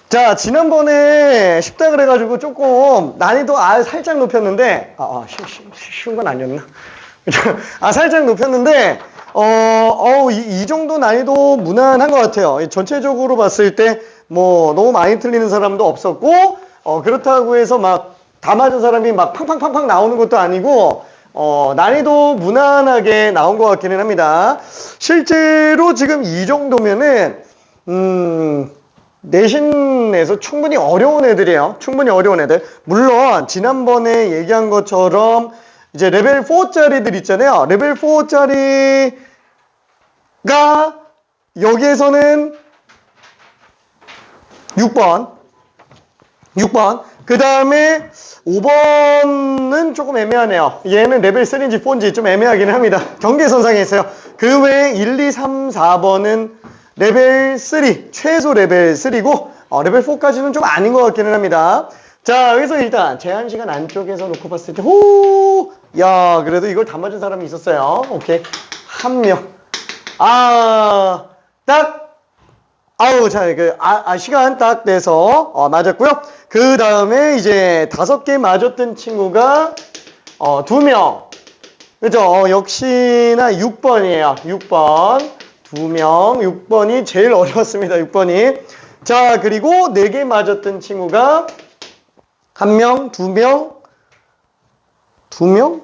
자, 지난번에 쉽다 그래가지고 조금 난이도 살짝 높였는데, 쉬운 건 아니었나? 살짝 높였는데, 이 정도 난이도 무난한 것 같아요. 전체적으로 봤을 때, 뭐, 너무 많이 틀리는 사람도 없었고, 그렇다고 해서 막, 다 맞은 사람이 막 팡팡팡팡 나오는 것도 아니고, 난이도 무난하게 나온 것 같기는 합니다. 실제로 지금 이 정도면은, 내신에서 충분히 어려운 애들이에요. 충분히 어려운 애들. 물론 지난번에 얘기한 것처럼 이제 레벨 4짜리들 있잖아요. 레벨 4짜리가 여기에서는 6번. 그 다음에 5번은 조금 애매하네요. 얘는 레벨 3인지 4인지 좀 애매하긴 합니다. 경계선상에 있어요. 그 외에 1, 2, 3, 4번은 레벨 3, 최소 레벨 3고 레벨 4까지는 좀 아닌 것 같기는 합니다. 자, 여기서 일단 제한시간 안쪽에서 놓고 봤을 때 야, 그래도 이걸 다 맞은 사람이 있었어요. 오케이. 한 명. 시간 딱 내서 맞았고요. 그 다음에 이제 5개 맞았던 친구가 2명. 그죠? 역시나 6번이에요. 6번. 2명. 6번이 제일 어려웠습니다. 6번이. 자, 그리고 4개 맞았던 친구가 1명, 2명, 2명?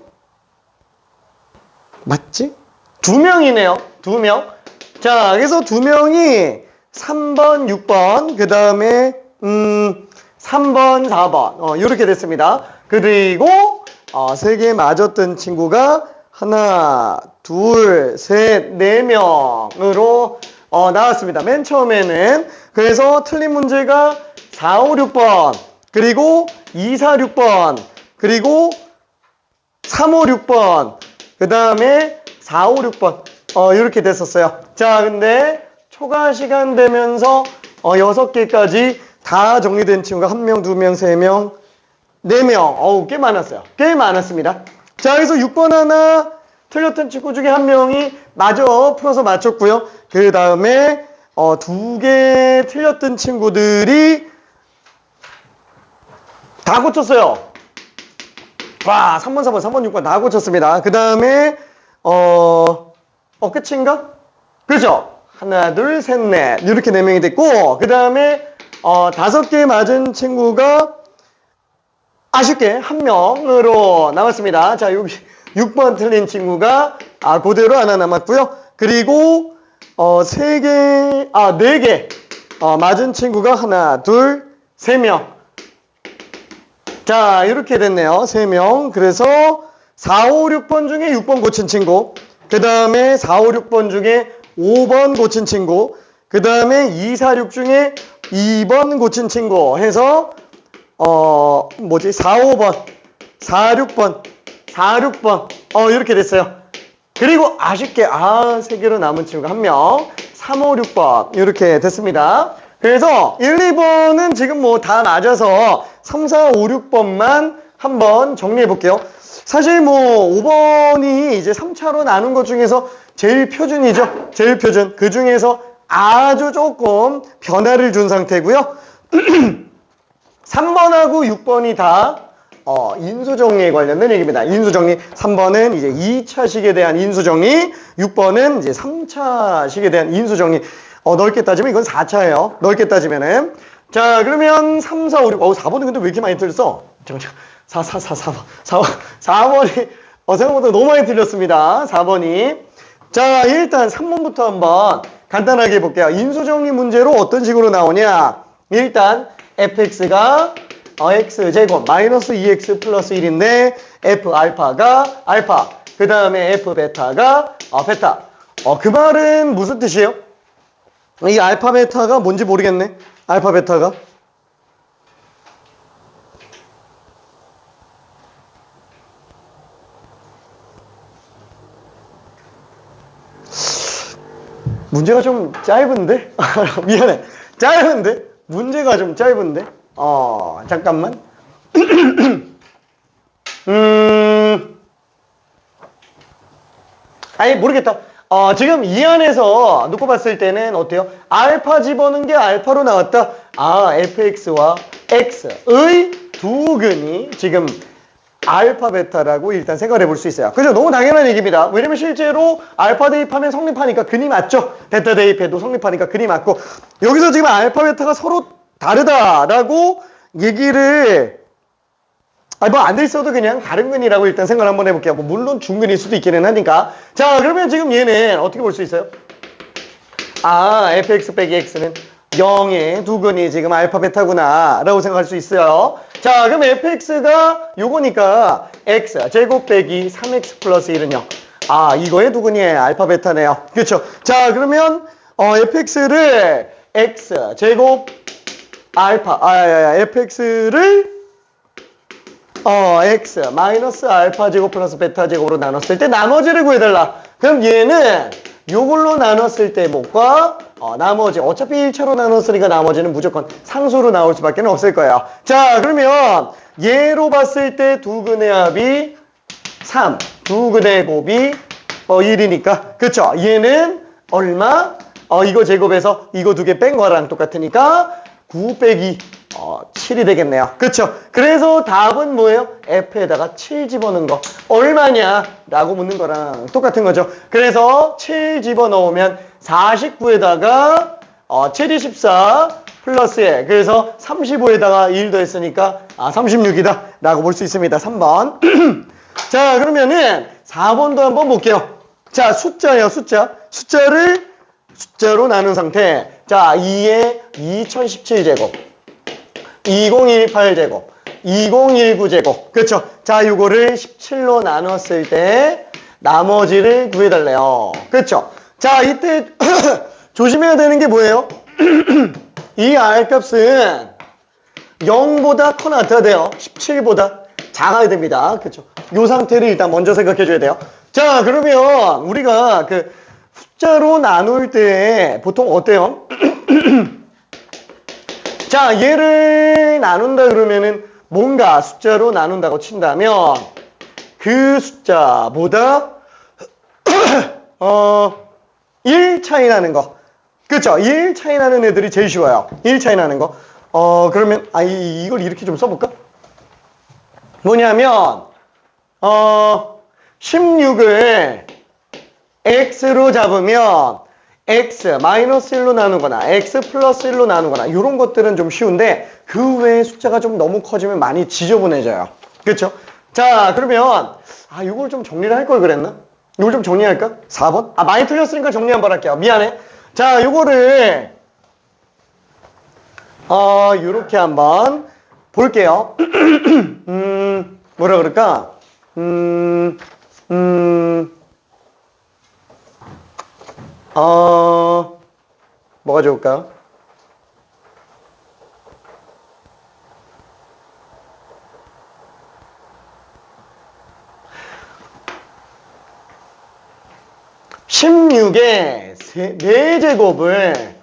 맞지? 2명이네요. 2명. 자, 그래서 2명이 3번, 6번, 그 다음에 3번, 4번 이렇게 됐습니다. 그리고 3개 맞았던 친구가 하나, 둘, 셋, 4명으로 나왔습니다. 맨 처음에는. 그래서 틀린 문제가 4, 5, 6번, 그리고 2, 4, 6번, 그리고 3, 5, 6번, 그 다음에 4, 5, 6번 이렇게 됐었어요. 자, 근데 초과 시간 되면서 6개까지 다 정리된 친구가 1명, 2명, 3명, 4명. 꽤 많았어요. 꽤 많았습니다. 자, 그래서 6번 하나 틀렸던 친구 중에 1명이 마저 풀어서 맞췄고요. 그 다음에 2개 틀렸던 친구들이 다 고쳤어요. 와, 3번, 4번, 3번, 6번 다 고쳤습니다. 그 다음에 끝인가? 그렇죠? 하나, 둘, 셋, 넷. 이렇게 4명이 됐고, 그 다음에 5개 맞은 친구가 아쉽게 1명으로 남았습니다. 자, 여기 6번 틀린 친구가 그대로 하나 남았고요. 그리고 4개 맞은 친구가 하나, 둘, 3명. 자, 이렇게 됐네요. 3명. 그래서 4, 5, 6번 중에 6번 고친 친구, 그 다음에 4, 5, 6번 중에 5번 고친 친구, 그 다음에 2, 4, 6 중에 2번 고친 친구 해서 4, 5번, 4, 6번, 4, 6번 이렇게 됐어요. 그리고 아쉽게 3개로 남은 친구가 1명, 3, 5, 6번 이렇게 됐습니다. 그래서 1, 2번은 지금 뭐 다 맞아서 3, 4, 5, 6번만 한번 정리해 볼게요. 사실 뭐 5번이 이제 3차로 나눈 것 중에서 제일 표준이죠. 제일 표준. 그 중에서 아주 조금 변화를 준 상태고요. 3번하고 6번이 다 인수정리에 관련된 얘기입니다. 인수정리. 3번은 이제 2차식에 대한 인수정리, 6번은 이제 3차식에 대한 인수정리. 넓게 따지면 이건 4차예요. 넓게 따지면은. 자, 그러면 3, 4, 5, 6. 4번은 근데 왜 이렇게 많이 틀렸어? 잠깐만. 4번이 생각보다 너무 많이 틀렸습니다. 4번이. 자, 일단 3번부터 한번 간단하게 해볼게요. 인수정리 문제로 어떤 식으로 나오냐. 일단 fx가 x제곱 마이너스 2x 플러스 1인데 f 알파가 알파, 그 다음에 f 베타가 베타. 그 말은 무슨 뜻이에요? 이 알파 베타가 뭔지 모르겠네. 알파 베타가 문제가 좀 짧은데? 미안해. 짧은데? 문제가 좀 짧은데? 잠깐만. 아니, 모르겠다. 지금 이 안에서 놓고 봤을 때는 어때요? 알파 집어넣은 게 알파로 나왔다. fx와 x의 두 근이 지금 알파 베타라고 일단 생각을 해볼 수 있어요. 그죠? 너무 당연한 얘기입니다. 왜냐면 실제로 알파 대입하면 성립하니까 근이 맞죠? 베타 대입해도 성립하니까 근이 맞고, 여기서 지금 알파 베타가 서로 다르다라고 얘기를 뭐 안 돼 있어도 그냥 다른 근이라고 일단 생각을 한번 해볼게요. 뭐 물론 중근일 수도 있기는 하니까. 자, 그러면 지금 얘는 어떻게 볼 수 있어요? fx 빼기 x는 0의 두 근이 지금 알파 베타구나 라고 생각할 수 있어요. 자, 그럼 fx가 요거니까 x 제곱 빼기 3x 플러스 1은요. 이거의 두 근이 알파 베타네요. 그렇죠? 자, 그러면 fx를 x 제곱 알파 fx를 x 마이너스 알파 제곱 플러스 베타 제곱으로 나눴을 때 나머지를 구해달라. 그럼 얘는 요걸로 나눴을 때 뭐과 나머지 어차피 1차로 나눴으니까 나머지는 무조건 상수로 나올 수밖에 없을 거예요. 자, 그러면 얘로 봤을 때 두 근의 합이 3, 두 근의 곱이 1이니까 그쵸? 얘는 얼마? 이거 제곱해서 이거 두 개 뺀 거랑 똑같으니까 9 빼기 7이 되겠네요. 그쵸? 그래서 답은 뭐예요? F에다가 7 집어넣은 거 얼마냐? 라고 묻는 거랑 똑같은 거죠. 그래서 7 집어넣으면 49에다가 7이 14 플러스 1. 그래서 35에다가 1 더했으니까 36이다 라고 볼 수 있습니다. 3번. 자, 그러면은 4번도 한번 볼게요. 자, 숫자예요. 숫자로 나눈 상태. 자, 2에 2017제곱 2018제곱 2019제곱 그쵸? 자, 요거를 17로 나눴을 때 나머지를 구해달래요. 그쵸? 자, 이때 조심해야 되는 게 뭐예요? 이 R값은 0보다 커 나타야 돼요. 17보다 작아야 됩니다. 그쵸? 요 상태를 일단 먼저 생각해 줘야 돼요. 자, 그러면 우리가 그 숫자로 나눌 때 보통 어때요? 자, 얘를 나눈다 그러면은 뭔가 숫자로 나눈다고 친다면 그 숫자보다 1 차이 나는 거. 그쵸? 1 차이 나는 애들이 제일 쉬워요. 1 차이 나는 거. 그러면 이걸 이렇게 좀 써볼까? 뭐냐면 16을 x로 잡으면 x 마이너스 1로 나누거나 x 플러스 1로 나누거나 이런 것들은 좀 쉬운데 그 외에 숫자가 좀 너무 커지면 많이 지저분해져요. 그렇죠? 자, 그러면 이걸 좀 정리를 할 걸 그랬나? 이걸 좀 정리할까? 4번? 많이 틀렸으니까 정리 한번 할게요. 미안해. 자, 요거를 요렇게 한번 볼게요. 뭐라 그럴까? 뭐가 좋을까? (16의 4제곱을)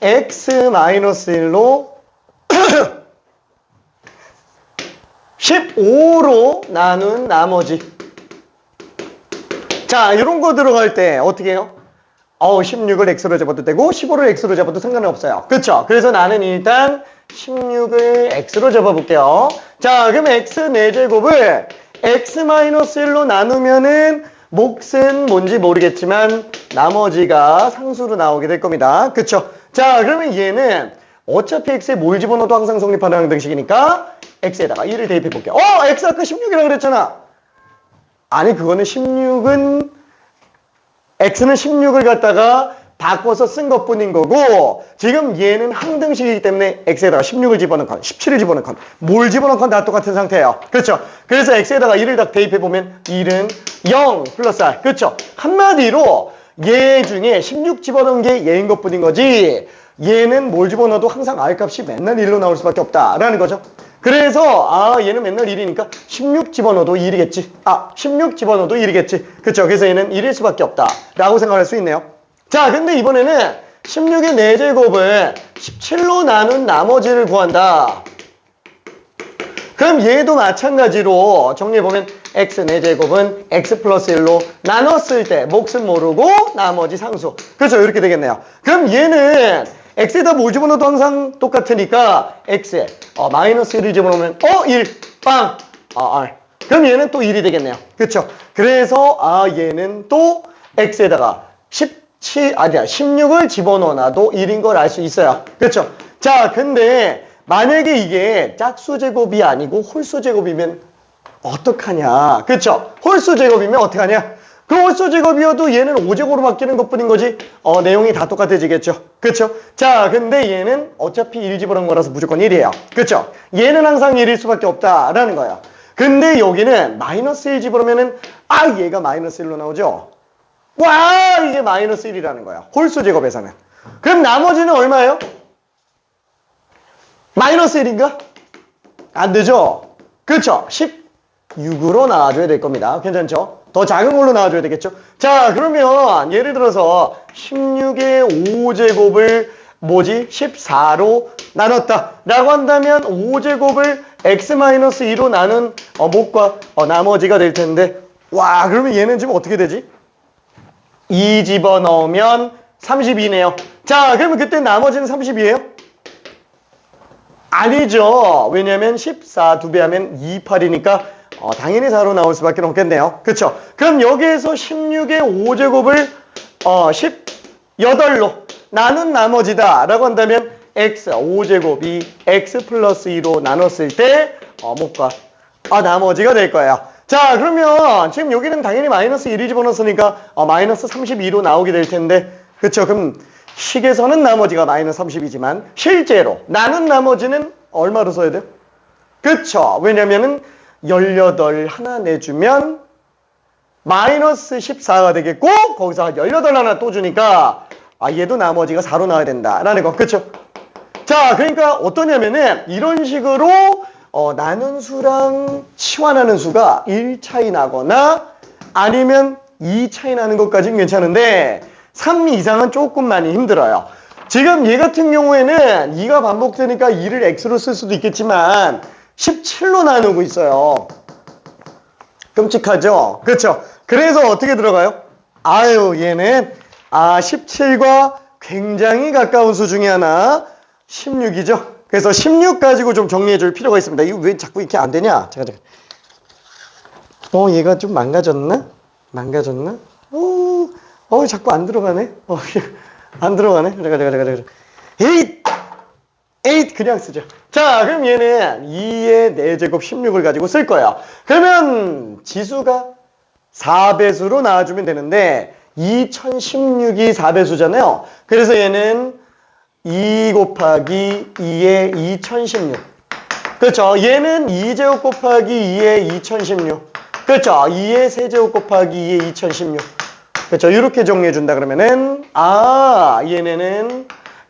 x-1로 15로 나눈 나머지. 자, 이런 거 들어갈 때 어떻게 해요? 16을 x로 잡아도 되고 15를 x로 잡아도 상관은 없어요. 그쵸? 그래서 나는 일단 16을 x로 잡아볼게요. 자, 그럼 x 4제곱을 x-1로 나누면은 몫은 뭔지 모르겠지만 나머지가 상수로 나오게 될 겁니다. 그쵸? 자, 그러면 얘는 어차피 x에 뭘 집어넣어도 항상 성립하는 항등식이니까 x에다가 1을 대입해 볼게요. x 아까 16이라고 그랬잖아. 아니, 그거는 16은 x는 16을 갖다가 바꿔서 쓴 것뿐인 거고 지금 얘는 항등식이기 때문에 x에다가 16을 집어넣건 17을 집어넣건 뭘 집어넣건 다 똑같은 상태예요. 그렇죠? 그래서 x에다가 1을 딱 대입해보면 1은 0 플러스 r. 그렇죠? 한마디로 얘 중에 16 집어넣은 게 얘인 것뿐인 거지 얘는 뭘 집어넣어도 항상 r 값이 맨날 1로 나올 수밖에 없다라는 거죠. 그래서 얘는 맨날 1이니까 16 집어넣어도 1이겠지. 16 집어넣어도 1이겠지. 그쵸? 그래서 얘는 1일 수밖에 없다 라고 생각할 수 있네요. 자, 근데 이번에는 16의 4제곱을 17로 나눈 나머지를 구한다. 그럼 얘도 마찬가지로 정리해보면 x 4제곱은 x 플러스 1로 나눴을 때 몫은 모르고 나머지 상수. 그렇죠. 이렇게 되겠네요. 그럼 얘는 x에다 뭐 집어넣어도 항상 똑같으니까 x에 마이너스 1을 집어넣으면 1, 빵! R. 그럼 얘는 또 1이 되겠네요. 그렇죠. 그래서 얘는 또 x에다가 16을 집어넣어놔도 1인 걸 알 수 있어요. 그렇죠. 자, 근데 만약에 이게 짝수 제곱이 아니고 홀수 제곱이면 어떡하냐. 그쵸? 홀수 제곱이면 어떡하냐. 그 홀수 제곱이어도 얘는 5제곱으로 바뀌는 것뿐인 거지 내용이 다 똑같아지겠죠. 그쵸? 자, 근데 얘는 어차피 1 집어넣은 거라서 무조건 1이에요. 그쵸? 얘는 항상 1일 수밖에 없다라는 거예요. 근데 여기는 마이너스 1 집어넣으면은 얘가 마이너스 1로 나오죠. 와, 이게 마이너스 1이라는 거야. 홀수 제곱에서는. 그럼 나머지는 얼마예요? 마이너스 1인가? 안 되죠? 그렇죠? 16으로 나와줘야 될 겁니다. 괜찮죠? 더 작은 걸로 나와줘야 되겠죠? 자, 그러면 예를 들어서 16의 5제곱을 14로 나눴다 라고 한다면 5제곱을 x-2로 나눈 몫과 나머지가 될 텐데, 와, 그러면 얘는 지금 어떻게 되지? 2 집어넣으면 32네요. 자, 그러면 그때 나머지는 32예요? 아니죠. 왜냐면 14 2배 하면 28이니까 당연히 4로 나올 수밖에 없겠네요. 그쵸? 그럼 여기에서 16의 5제곱을 18로 나눈 나머지다 라고 한다면 x 5제곱이 x 플러스 2로 나눴을 때 몫과 나머지가 될 거예요. 자, 그러면 지금 여기는 당연히 마이너스 1이 집어넣었으니까 마이너스 32로 나오게 될 텐데, 그쵸? 그럼 식에서는 나머지가 마이너스 30이지만 실제로 나눈 나머지는 얼마로 써야 돼요? 그쵸? 왜냐면은 18 하나 내주면 마이너스 14가 되겠고, 거기서 18 하나 또 주니까 얘도 나머지가 4로 나와야 된다라는 거. 그쵸? 자, 그러니까 어떠냐면은 이런 식으로 나눈 수랑 치환하는 수가 1 차이 나거나 아니면 2 차이 나는 것까지는 괜찮은데 3 이상은 조금 많이 힘들어요. 지금 얘 같은 경우에는 2가 반복되니까 2를 x로 쓸 수도 있겠지만 17로 나누고 있어요. 끔찍하죠? 그렇죠? 그래서 어떻게 들어가요? 얘는 17과 굉장히 가까운 수 중에 하나 16이죠? 그래서 16 가지고 좀 정리해 줄 필요가 있습니다. 이거 왜 자꾸 이렇게 안 되냐? 잠깐. 얘가 좀 망가졌나? 자꾸 안 들어가네? 안 들어가네? 잠깐. 에잇! 그냥 쓰죠. 자, 그럼 얘는 2의 4제곱 16을 가지고 쓸 거예요. 그러면 지수가 4배수로 나와주면 되는데 2016이 4배수잖아요. 그래서 얘는 2 곱하기 2의 2016. 그렇죠? 얘는 2제곱 곱하기 2의 2016. 그렇죠? 2의 세제곱 곱하기 2의 2016. 그렇죠? 이렇게 정리해 준다 그러면은 얘네는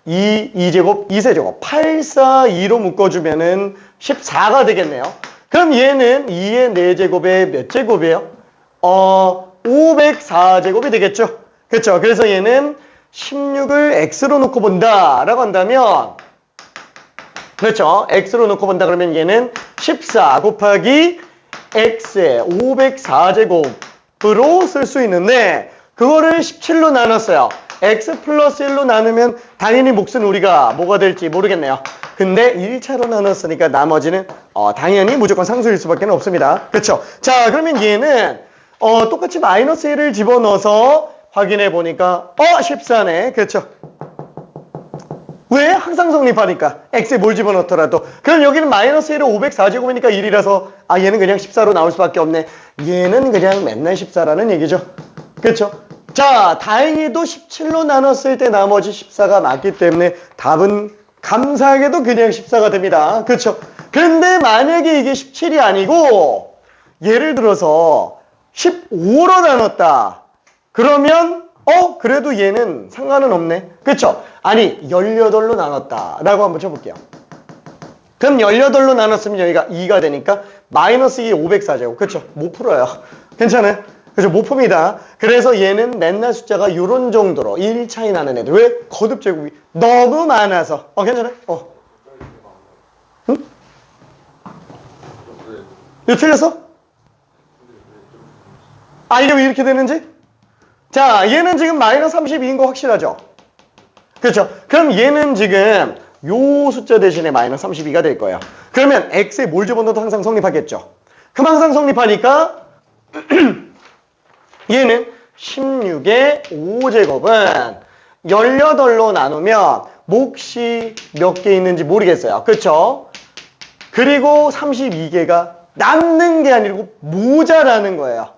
2제곱 2세제곱 8, 4, 2로 묶어주면은 14가 되겠네요. 그럼 얘는 2의 4제곱의 몇 제곱이에요? 504제곱이 되겠죠? 그렇죠? 그래서 얘는 16을 x로 놓고 본다 라고 한다면, 그렇죠? x로 놓고 본다 그러면 얘는 14 곱하기 x의 504제곱으로 쓸 수 있는데 그거를 17로 나눴어요. x 플러스 1로 나누면 당연히 몫은 우리가 뭐가 될지 모르겠네요. 근데 1차로 나눴으니까 나머지는 당연히 무조건 상수일 수밖에 없습니다. 그렇죠? 자, 그러면 얘는 똑같이 마이너스 1을 집어넣어서 확인해 보니까 14네. 그렇죠? 왜? 항상 성립하니까 x에 뭘 집어넣더라도. 그럼 여기는 마이너스 1은 504제곱이니까 1이라서 얘는 그냥 14로 나올 수밖에 없네. 얘는 그냥 맨날 14라는 얘기죠. 그렇죠? 자, 다행히도 17로 나눴을 때 나머지 14가 맞기 때문에 답은 감사하게도 그냥 14가 됩니다. 그렇죠? 근데 만약에 이게 17이 아니고 예를 들어서 15로 나눴다. 그러면 그래도 얘는 상관은 없네. 그쵸? 아니 18로 나눴다 라고 한번 쳐볼게요. 그럼 18로 나눴으면 여기가 2가 되니까 마이너스 2 504제곱. 그쵸? 못 풀어요. 괜찮아요? 그죠? 못 풉니다. 그래서 얘는 맨날 숫자가 요런 정도로 1 차이 나는 애들. 왜? 거듭 제곱이 너무 많아서. 괜찮아요? 응? 이거 틀렸어? 아, 이게 왜 이렇게 되는지? 자, 얘는 지금 마이너스 32인 거 확실하죠? 그렇죠? 그럼 얘는 지금 요 숫자 대신에 마이너스 32가 될 거예요. 그러면 x에 뭘 집어넣어도 항상 성립하겠죠? 그럼 항상 성립하니까 얘는 16의 5제곱은 18로 나누면 몫이 몇 개 있는지 모르겠어요. 그렇죠? 그리고 32개가 남는 게 아니고 모자라는 거예요.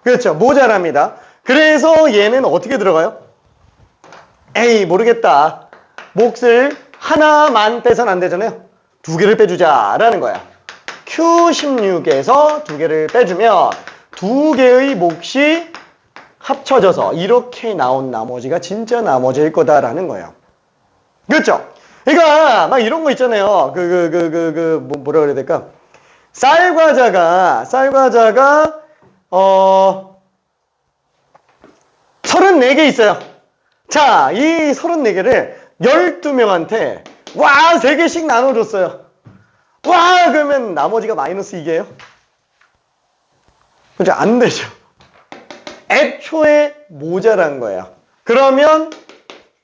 그렇죠? 모자랍니다. 그래서 얘는 어떻게 들어가요? 에이, 모르겠다. 몫을 하나만 빼선 안 되잖아요. 두 개를 빼주자라는 거야. Q16에서 두 개를 빼주면 두 개의 몫이 합쳐져서 이렇게 나온 나머지가 진짜 나머지일 거다라는 거예요. 그렇죠? 그러니까 막 이런 거 있잖아요. 뭐라 그래야 될까? 쌀과자가 34개 있어요. 자, 이 34개를 12명한테 와, 3개씩 나눠줬어요. 와, 그러면 나머지가 마이너스 2개예요? 그죠? 안 되죠. 애초에 모자란 거예요. 그러면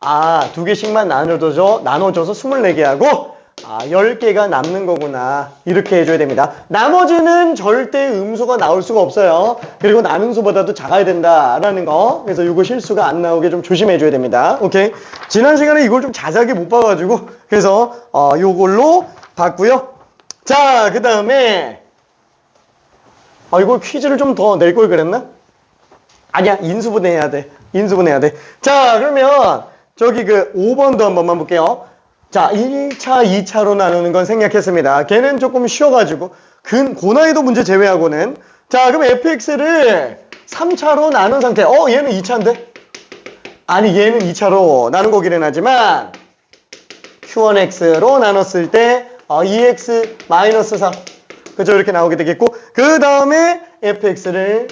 아, 2개씩만 나눠줘서 24개 하고 10개가 남는 거구나. 이렇게 해줘야 됩니다. 나머지는 절대 음수가 나올 수가 없어요. 그리고 나능수보다도 작아야 된다라는 거. 그래서 이거 실수가 안 나오게 좀 조심해줘야 됩니다. 오케이. 지난 시간에 이걸 좀 자세하게 못 봐가지고 그래서 요걸로 봤고요. 자, 그 다음에 이걸 퀴즈를 좀 더 낼 걸 그랬나? 아니야, 인수분해해야 돼. 인수분해해야 돼. 자, 그러면 저기 5번도 한 번만 볼게요. 자, 1차, 2차로 나누는 건 생략했습니다. 걔는 조금 쉬워가지고 고난이도 문제 제외하고는. 자, 그럼 fx를 3차로 나눈 상태. 얘는 2차인데? 아니, 얘는 2차로 나눈 거기는 하지만 q1x로 나눴을 때 2x-4 그죠? 이렇게 나오게 되겠고, 그 다음에 fx를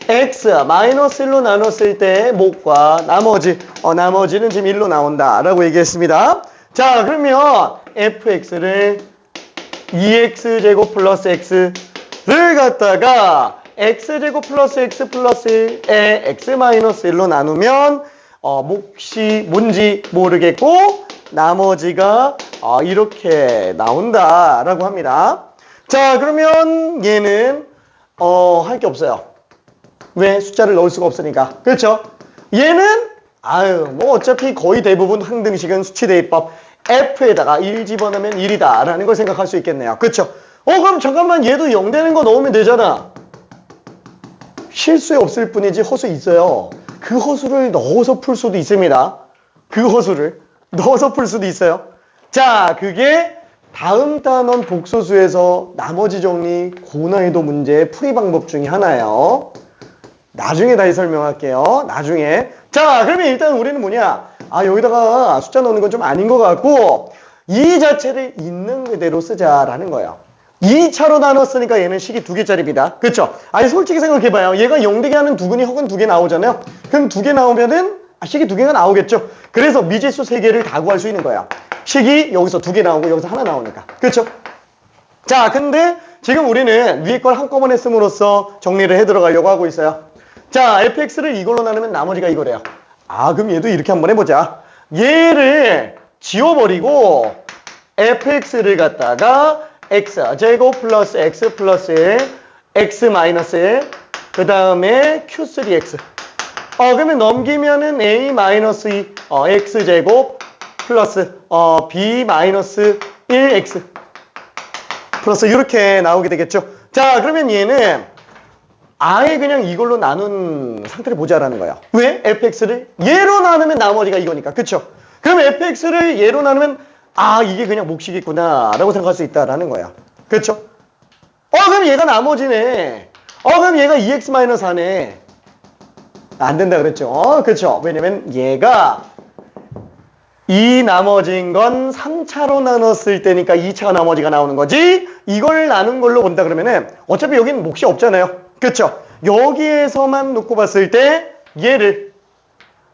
x-1로 나눴을 때 몫과 나머지는 지금 1로 나온다 라고 얘기했습니다. 자, 그러면 fx를 2x제곱 플러스 x를 갖다가 x제곱 플러스 x 플러스 1에 x-1로 나누면 몫이 뭔지 모르겠고 나머지가 이렇게 나온다 라고 합니다. 자, 그러면 얘는 할 게 없어요. 왜? 숫자를 넣을 수가 없으니까. 그렇죠? 얘는 뭐 어차피 거의 대부분 항등식은 수치대입법 f에다가 1 집어넣으면 1이다 라는 걸 생각할 수 있겠네요. 그렇죠? 그럼 잠깐만 얘도 0 되는 거 넣으면 되잖아. 실수에 없을 뿐이지 허수 있어요. 그 허수를 넣어서 풀 수도 있습니다. 그 허수를 넣어서 풀 수도 있어요. 자, 그게 다음 단원 복소수에서 나머지 정리 고난이도 문제 풀이 방법 중에 하나예요. 나중에 다시 설명할게요. 나중에. 자, 그러면 일단 우리는 뭐냐? 여기다가 숫자 넣는 건 좀 아닌 것 같고 이 자체를 있는 그대로 쓰자라는 거예요. 2차로 나눴으니까 얘는 식이 2개짜리입니다. 그렇죠? 아니 솔직히 생각해봐요. 얘가 0되게 하는 두근이 혹은 2개 나오잖아요. 그럼 2개 나오면은 식이 2개가 나오겠죠? 그래서 미지수 3개를 다 구할 수 있는 거예요. 식이 여기서 2개 나오고 여기서 하나 나오니까. 그렇죠? 자, 근데 지금 우리는 위에 걸 한꺼번에 씀으로써 정리를 해 들어가려고 하고 있어요. 자, fx를 이걸로 나누면 나머지가 이거래요. 그럼 얘도 이렇게 한번 해보자. 얘를 지워버리고 fx를 갖다가 x제곱 플러스 x 플러스 1, x 마이너스 1, 그 다음에 q3x. 그러면 넘기면은 a 마이너스 2, x제곱 플러스 b 마이너스 1x 플러스 이렇게 나오게 되겠죠. 자, 그러면 얘는 아예 그냥 이걸로 나눈 상태를 보자라는 거야. 왜? fx를 얘로 나누면 나머지가 이거니까. 그쵸? 그럼 fx를 얘로 나누면 이게 그냥 몫이겠구나 라고 생각할 수 있다라는 거야. 그쵸? 그럼 얘가 나머지네. 그럼 얘가 2x-4네. 안 된다 그랬죠? 그쵸? 왜냐면 얘가 이 나머진 건 3차로 나눴을 때니까 2차가 나머지가 나오는 거지. 이걸 나눈 걸로 본다 그러면은 어차피 여기는 몫이 없잖아요. 그쵸? 여기에서만 놓고 봤을 때 얘를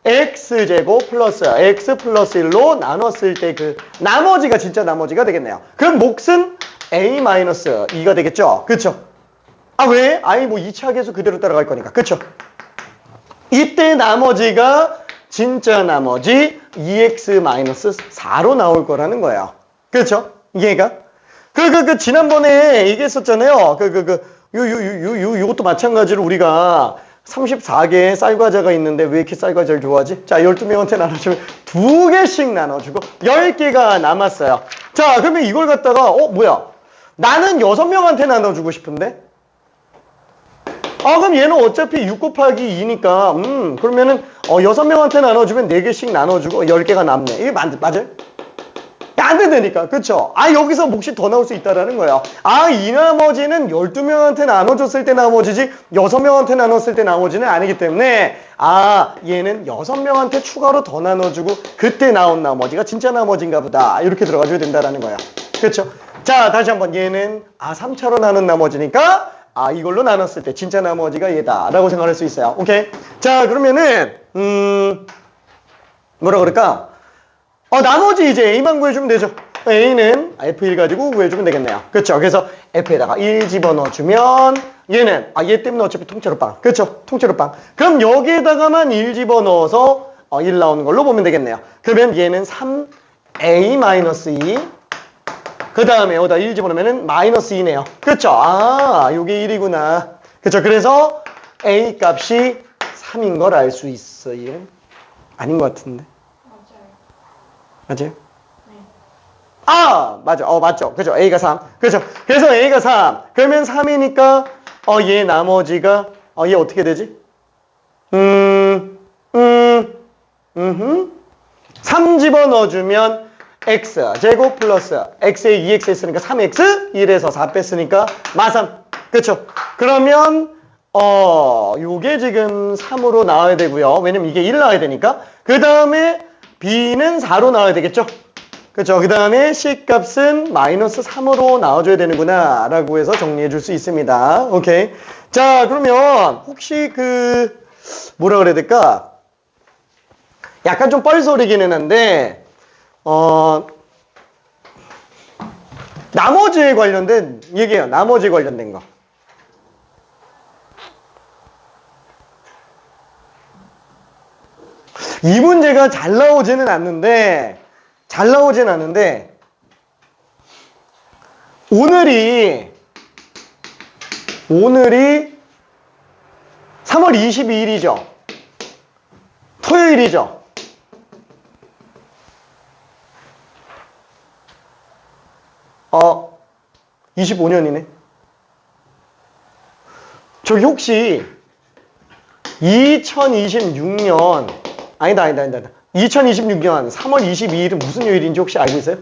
x제곱 플러스 x 플러스 1로 나눴을 때 그 나머지가 진짜 나머지가 되겠네요. 그럼 몫은 a 마이너스 2가 되겠죠? 그쵸? 아, 왜? 아니, 뭐 2차 계수 그대로 따라갈 거니까. 그쵸? 이때 나머지가 진짜 나머지 2x-4로 나올 거라는 거예요. 그렇죠? 이해가? 지난번에 얘기했었잖아요. 요것도 마찬가지로 우리가 34개의 쌀과자가 있는데 왜 이렇게 쌀과자를 좋아하지? 자, 12명한테 나눠주면 2개씩 나눠주고 10개가 남았어요. 자, 그러면 이걸 갖다가, 뭐야? 나는 6명한테 나눠주고 싶은데? 그럼 얘는 어차피 6 곱하기 2니까, 그러면은, 6명한테 나눠주면 4개씩 나눠주고 10개가 남네. 이게 맞아요? 안 된다니까. 그쵸? 여기서 몫이 더 나올 수 있다라는 거예요. 이 나머지는 12명한테 나눠줬을 때 나머지지, 6명한테 나눴을 때 나머지는 아니기 때문에, 얘는 6명한테 추가로 더 나눠주고, 그때 나온 나머지가 진짜 나머지인가 보다. 이렇게 들어가줘야 된다라는 거예요. 그쵸? 자, 다시 한번. 얘는, 3차로 나눈 나머지니까, 이걸로 나눴을 때 진짜 나머지가 얘다 라고 생각할 수 있어요. 오케이? 자, 그러면은 뭐라 그럴까? 나머지 이제 A만 구해주면 되죠. A는 F1 가지고 구해주면 되겠네요. 그렇죠? 그래서 F에다가 1 집어넣어주면 얘는 얘 때문에 어차피 통째로 빵. 그렇죠? 통째로 빵. 그럼 여기에다가만 1 집어넣어서 1 나오는 걸로 보면 되겠네요. 그러면 얘는 3A-2 그 다음에 여기다 1 집어넣으면 마이너스 2네요. 그쵸? 요게 1이구나. 그쵸? 그래서 A 값이 3인 걸 알 수 있어요. 아닌 것 같은데. 맞아요? 네. 맞아. 맞죠. 그죠? A가 3. 그죠? 그래서 A가 3. 그러면 3이니까, 얘 나머지가, 얘 어떻게 되지? 3 집어넣어주면 x 제곱 플러스 x에 2x 했으니까 3x 1에서 4 뺐으니까 마3 그쵸? 그러면 요게 지금 3으로 나와야 되고요. 왜냐면 이게 1 나와야 되니까. 그 다음에 b는 4로 나와야 되겠죠? 그쵸? 그 다음에 c 값은 마이너스 3으로 나와줘야 되는구나 라고 해서 정리해 줄 수 있습니다. 오케이. 자, 그러면 혹시 뭐라 그래야 될까? 약간 좀 뻘소리기는 한데 나머지에 관련된 얘기예요. 나머지 관련된 거. 이 문제가 잘 나오지는 않는데 오늘이 3월 22일이죠. 토요일이죠. 어, 25년이네. 저기 혹시 2026년 아니다. 2026년 3월 22일은 무슨 요일인지 혹시 알고 있어요?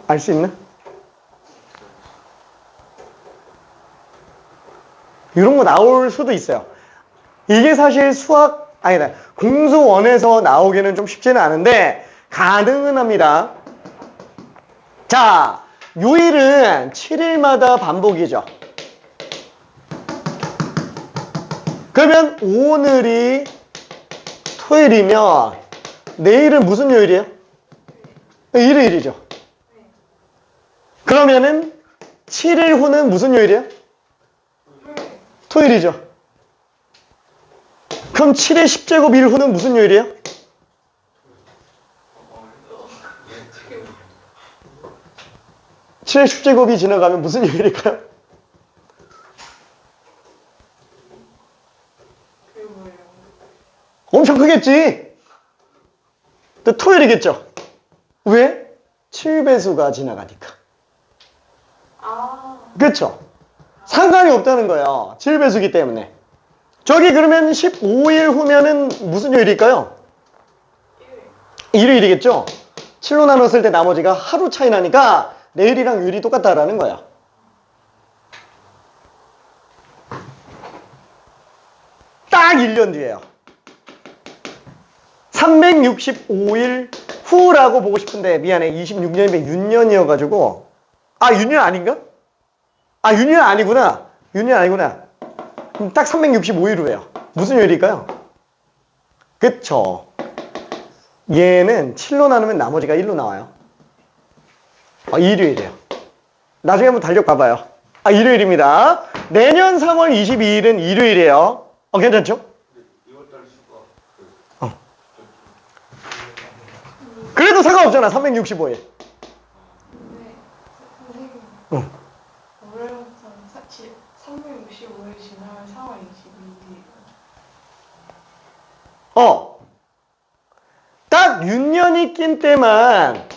알 수 있나? 이런 거 나올 수도 있어요. 이게 사실 공수원에서 나오기는 좀 쉽지는 않은데 가능은 합니다. 자, 요일은 7일마다 반복이죠. 그러면 오늘이 토요일이면 내일은 무슨 요일이에요? 일요일이죠. 그러면은 7일 후는 무슨 요일이에요? 토요일이죠. 그럼 7의 10제곱 1 후는 무슨 요일이에요? 칠의 10제곱이 지나가면 무슨 요일일까요? 엄청 크겠지? 또 토요일이겠죠? 왜? 7배수가 지나가니까. 그렇죠? 상관이 없다는 거예요. 7배수기 때문에. 저기 그러면 15일 후면은 무슨 요일일까요? 일요일이겠죠? 7로 나눴을 때 나머지가 하루 차이 나니까 내일이랑 요일이 똑같다라는 거야. 딱 1년 뒤에요. 365일 후라고 보고 싶은데 미안해. 26년이면 윤년이어가지고 윤년 아닌가? 윤년 아니구나. 윤년 아니구나. 그럼 딱 365일로 해요. 무슨 요일일까요? 그쵸. 얘는 7로 나누면 나머지가 1로 나와요. 일요일이에요. 나중에 한번 달력 봐봐요. 일요일입니다. 내년 3월 22일은 일요일이에요. 괜찮죠? 그래도 상관없잖아. 365일. 근데 선생님 응. 월요일부터는 365일 지나면 4월 22일이에요. 딱 윤년이 낀 때만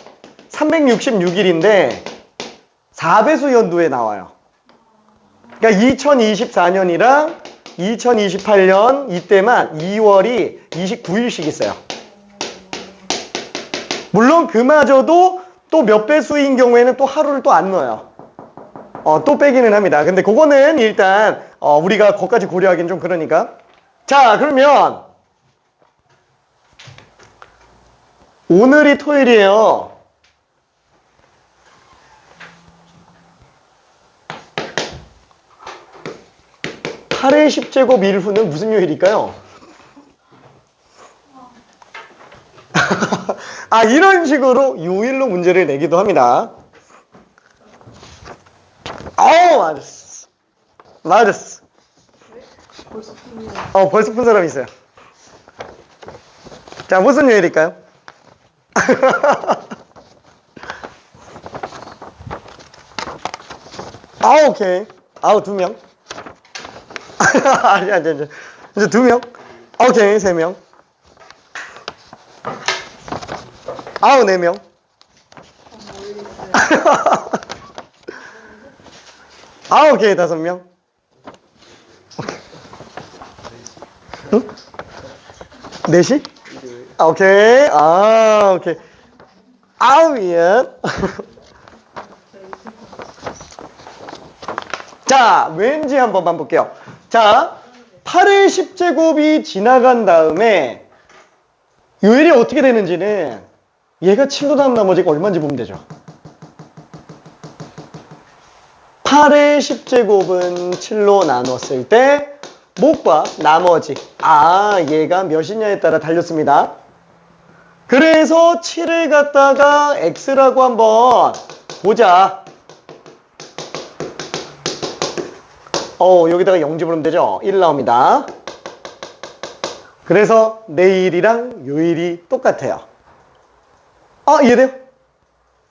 366일인데 4배수 연도에 나와요. 그러니까 2024년이랑 2028년 이때만 2월이 29일씩 있어요. 물론 그마저도 또 몇 배수인 경우에는 또 하루를 또 안 넣어요. 또 빼기는 합니다. 근데 그거는 일단 우리가 거기까지 고려하기는 좀 그러니까. 자, 그러면 오늘이 토요일이에요. (8의 10제곱 1후는) 무슨 요일일까요? 이런 식으로 요일로 문제를 내기도 합니다. 맞았어. 맞았어. 벌써 풉니다. 벌써 푼 사람 있어요. 자, 무슨 요일일까요? 오케이. 2명. 아니. 이제 2명. 오케이, 3명. 4명. 오케이, 5명. 응? 4시? 오케이. 오케이. 미안. 자, 왠지 한번만 볼게요. 자, 8의 10제곱이 지나간 다음에 요일이 어떻게 되는지는 얘가 7로 나온 나머지가 얼마인지 보면 되죠. 8의 10제곱은 7로 나눴을 때 목과 나머지 얘가 몇이냐에 따라 달렸습니다. 그래서 7을 갖다가 x라고 한번 보자. 여기다가 0 집어넣으면 되죠. 1 나옵니다. 그래서 내일이랑 요일이 똑같아요. 이해돼요?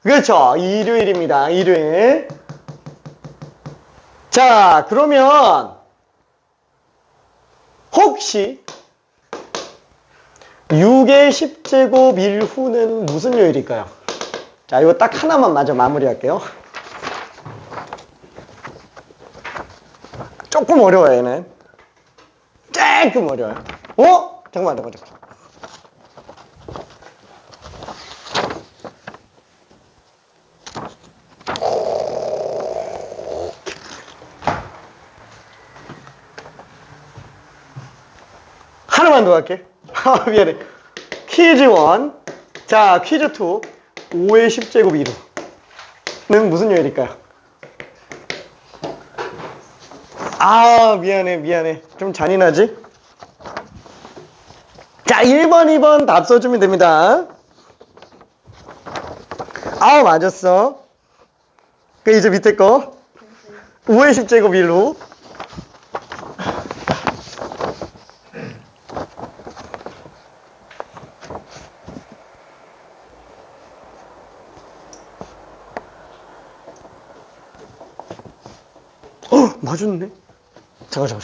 그렇죠. 일요일입니다. 일요일. 자, 그러면 혹시 6의 10제곱 1후는 무슨 요일일까요? 자, 이거 딱 하나만 마저 마무리할게요. 조금 어려워요, 얘는. 조금 어려워요. 잠깐만. 하나만 더 할게. 미안해. 퀴즈 1. 자, 퀴즈 2. 5의 10제곱 1호는 무슨 요일일까요? 미안해. 좀 잔인하지? 자, 1번, 2번 답 써주면 됩니다. 맞았어. 이제 밑에 거. 5의 10제곱 1호. 맞았네. 잠깐.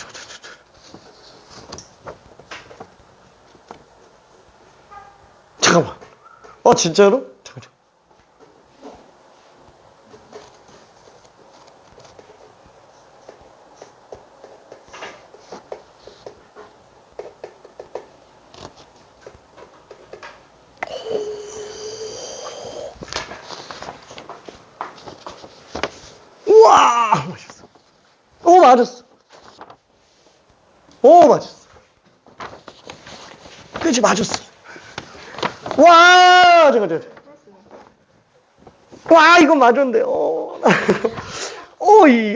잠깐만. 진짜로? 잠깐. 우와! 맞았어. 맞았어. 맞았어. 그렇지, 맞았어. 와, 잠깐. 이건 맞았는데.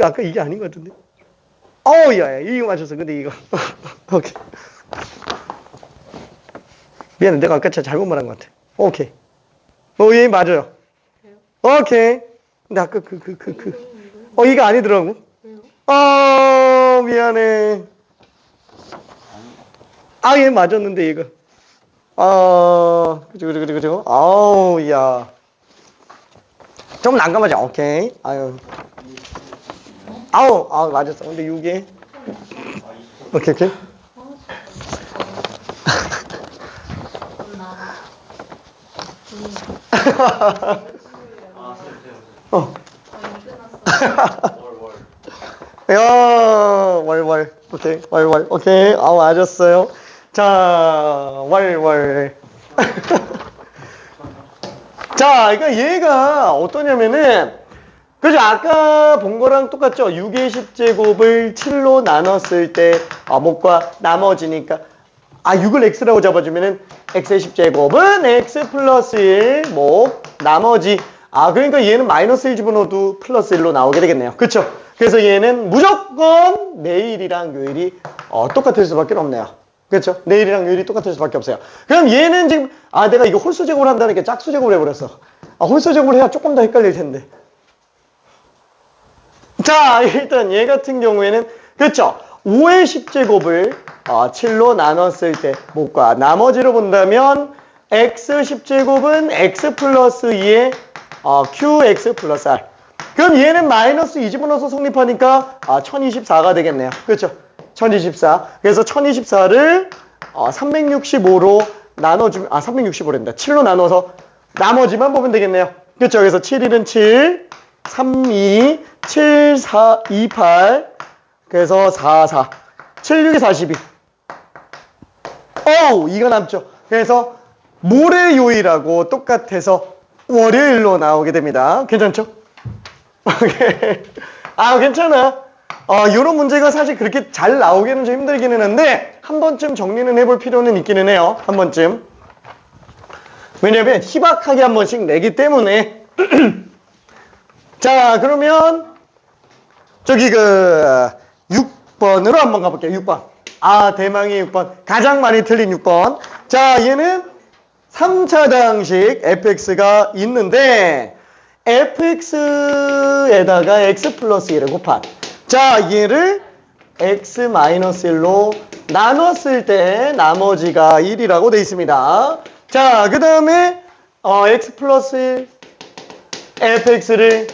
아까 이게 아닌 것 같은데. 야, 이거 맞췄어. 근데 이거. 오케이. 미안해. 내가 아까 잘못 말한 것 같아. 오케이. 얘 맞아요. 왜요? 오케이. 근데 아까 이거 아니더라고. 왜요? 미안해. 얘 맞았는데, 이거. 그죠. 야. 좀 난감하지? 오케이. 아유. 맞았어. 근데 6에. 오케이. 어. 야, 월. 오케이, 월. 오케이. 맞았어요. 자, 월. 자, 그러니까 얘가 어떠냐면은, 그죠? 아까 본 거랑 똑같죠? 6의 10제곱을 7로 나눴을 때, 목과 나머지니까. 6을 x라고 잡아주면은, x의 10제곱은 x 플러스 1, 나머지. 그러니까 얘는 마이너스 1 집어넣어도 플러스 1로 나오게 되겠네요. 그쵸? 그래서 얘는 무조건 내일이랑 요일이 똑같을 수밖에 없네요. 그렇죠? 내일이랑 요일이 똑같을 수밖에 없어요. 그럼 얘는 지금 내가 이거 홀수 제곱을 한다는 게 짝수 제곱을 해버렸어. 홀수 제곱을 해야 조금 더 헷갈릴 텐데. 자, 일단 얘 같은 경우에는 그렇죠? 5의 10제곱을 7로 나눴을 때 목과 나머지로 본다면 x 10제곱은 x 플러스 2의 qx 플러스 r. 그럼 얘는 마이너스 2 집어넣어서 성립하니까 1024가 되겠네요. 그렇죠? 1024. 그래서 1024를 365로 나눠주면 365란다. 7로 나눠서 나머지만 보면 되겠네요. 그렇죠? 그래서 7, 1은 7, 3, 2, 7, 4, 2, 8. 그래서 4, 4. 7, 6이 42. 이거 남죠. 그래서 모레 요일하고 똑같아서 월요일로 나오게 됩니다. 괜찮죠? 오케이. 괜찮아. 요런 문제가 사실 그렇게 잘 나오기는 좀 힘들기는 한데, 한 번쯤 정리는 해볼 필요는 있기는 해요. 한 번쯤. 왜냐면, 희박하게 한 번씩 내기 때문에. 자, 그러면, 6번으로 한번 가볼게요. 6번. 대망의 6번. 가장 많이 틀린 6번. 자, 얘는 3차당식 fx가 있는데, fx에다가 x 플러스 1을 곱한. 자, 얘를 x 마이너스 1로 나눴을 때 나머지가 1이라고 돼 있습니다. 자, 그 다음에 x 플러스 1 fx를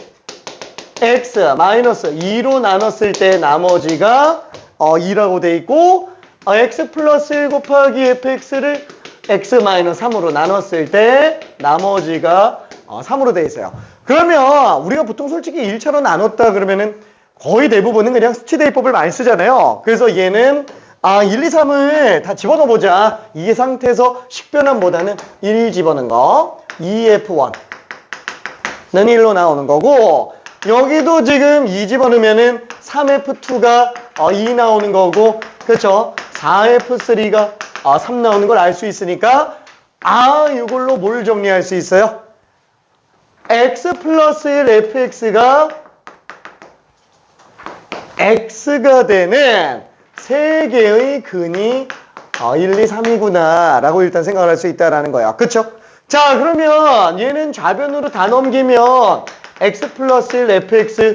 x 마이너스 2로 나눴을 때 나머지가 2라고 돼 있고, x 플러스 1 곱하기 fx를 x 마이너스 3으로 나눴을 때 나머지가 3으로 돼 있어요. 그러면 우리가 보통 솔직히 1차로 나눴다 그러면은 거의 대부분은 그냥 스치대입법을 많이 쓰잖아요. 그래서 얘는 1, 2, 3을 다 집어넣어 보자. 이 상태에서 식변함보다는 1 집어넣은 거 2f1는 1로 나오는 거고, 여기도 지금 2 집어넣으면은 3f2가 2 나오는 거고, 그렇죠? 4f3가 3 나오는 걸 알 수 있으니까 이걸로 뭘 정리할 수 있어요? x 플러스 1 fx가 x가 되는 세 개의 근이 1, 2, 3이구나 라고 일단 생각을 할 수 있다라는 거예요. 그쵸? 자, 그러면 얘는 좌변으로 다 넘기면 x 플러스 1 fx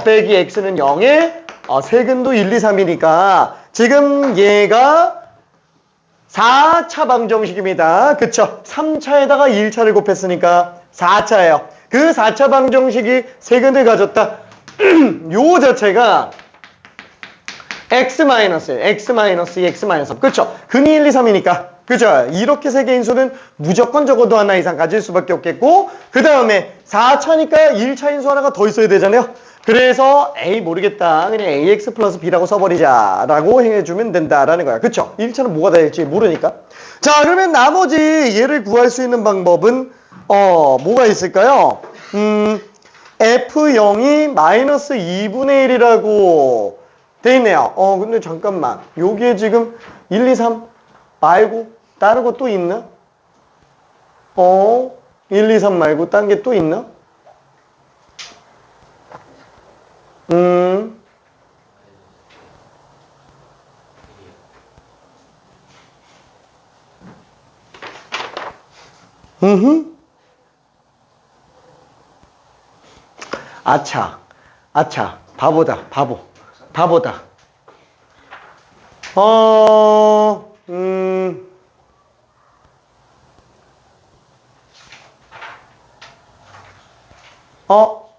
빼기 x는 0에 세근도 1, 2, 3이니까 지금 얘가 4차 방정식입니다. 그쵸? 3차에다가 1차를 곱했으니까 4차예요. 그 4차 방정식이 세근을 가졌다. 요 자체가 x 마이너스 3. 그쵸? 근이 1, 2, 3이니까. 그죠? 이렇게 세 개인 수는 무조건 적어도 하나 이상 가질 수밖에 없겠고, 그 다음에 4차니까 1차인 수 하나가 더 있어야 되잖아요. 그래서 A 모르겠다. 그냥 AX 플러스 B라고 써버리자 라고 해주면 된다라는 거야. 그쵸? 1차는 뭐가 될지 모르니까. 자, 그러면 나머지 얘를 구할 수 있는 방법은 뭐가 있을까요? F0이 마이너스 2분의 1이라고 돼 있네요. 근데 잠깐만. 여기에 지금 1, 2, 3 말고 다른 거 또 있나? 1, 2, 3 말고 딴 게 또 있나? 아차. 바보다. 바보다. 어, 어,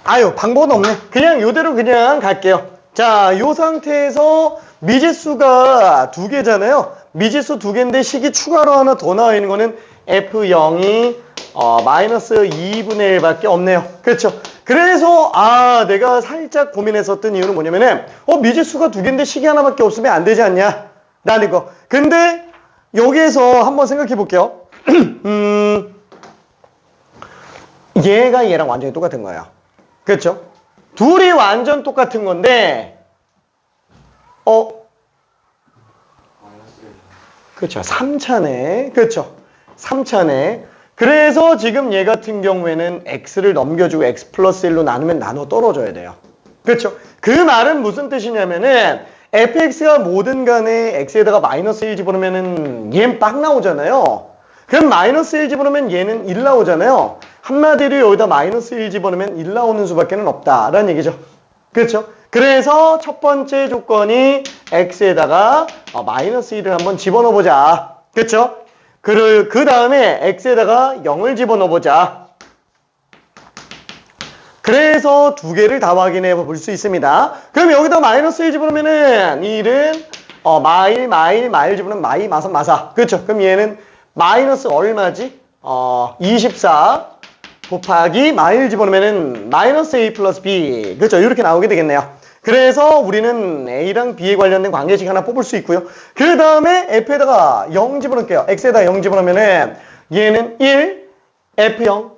아유, 방법은 없네. 그냥 요대로 그냥 갈게요. 자, 요 상태에서 미지수가 두 개잖아요. 미지수 두 개인데 식이 추가로 하나 더 나와 있는 거는 F0이 마이너스 2분의 1밖에 없네요. 그렇죠? 그래서 내가 살짝 고민했었던 이유는 뭐냐면은 미지수가 두 개인데 식이 하나밖에 없으면 안 되지 않냐? 라는 거. 근데 여기에서 한번 생각해 볼게요. 얘가 얘랑 완전히 똑같은 거예요. 그렇죠? 둘이 완전 똑같은 건데 그렇죠. 3차네. 그렇죠. 3차네. 그래서 지금 얘 같은 경우에는 x를 넘겨주고 x 플러스 1로 나누면 나눠 떨어져야 돼요. 그렇죠. 그 말은 무슨 뜻이냐면은 fx가 뭐든 간에 x에다가 마이너스 1 집어넣으면은 얘는 빡 나오잖아요. 그럼 마이너스 1 집어넣으면 얘는 1 나오잖아요. 한마디로 여기다 마이너스 1 집어넣으면 1 나오는 수밖에 없다라는 얘기죠. 그렇죠? 그래서 첫 번째 조건이 x에다가 마이너스 1을 한번 집어넣어보자. 그렇죠? 그 다음에 x에다가 0을 집어넣어보자. 그래서 두 개를 다 확인해 볼 수 있습니다. 그럼 여기다 마이너스 1 집어넣으면은 1은 마일 집어넣으면 마사. 그렇죠? 그럼 얘는 마이너스 얼마지? 24 곱하기 마일 집어넣으면은 마이너스 a 플러스 b. 그렇죠? 이렇게 나오게 되겠네요. 그래서 우리는 a랑 b에 관련된 관계식 하나 뽑을 수 있고요. 그 다음에 f에다가 0 집어넣을게요. x에다 0 집어넣으면은 얘는 1, f0,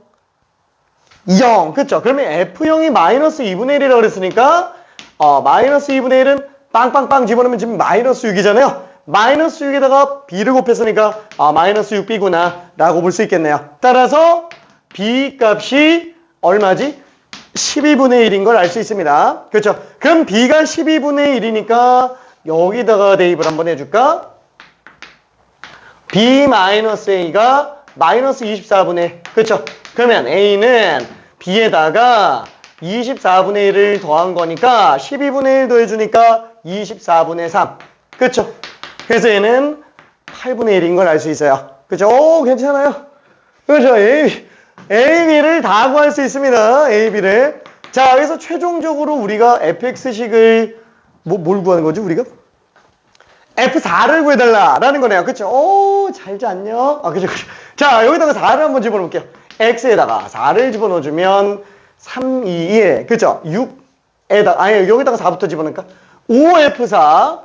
0. 그렇죠? 그러면 f0이 마이너스 2분의 1이라고 그랬으니까 마이너스 2분의 1은 빵빵빵 집어넣으면 지금 마이너스 6이잖아요. 마이너스 6에다가 b를 곱했으니까 마이너스 6b구나 라고 볼 수 있겠네요. 따라서 b 값이 얼마지? 12분의 1인 걸 알 수 있습니다. 그렇죠? 그럼 b가 12분의 1이니까 여기다가 대입을 한번 해줄까? b-a가 마이너스 24분의 1. 그렇죠? 그러면 a는 b에다가 24분의 1을 더한 거니까 12분의 1 더해주니까 24분의 3. 그렇죠? 그래서 얘는 8분의 1인 걸 알 수 있어요. 그렇죠? 오, 괜찮아요. 그렇죠? A, B를 다 구할 수 있습니다. A, B를. 자, 그래서 최종적으로 우리가 fx식을 뭘 구하는 거지, 우리가? F4를 구해달라라는 거네요. 그쵸? 오, 잘 잤냐? 그죠. 자, 여기다가 4를 한번 집어넣을게요. x에다가 4를 집어넣어주면 3, 2, 1. 그쵸? 6에다가, 여기다가 4부터 집어넣을까? 5F4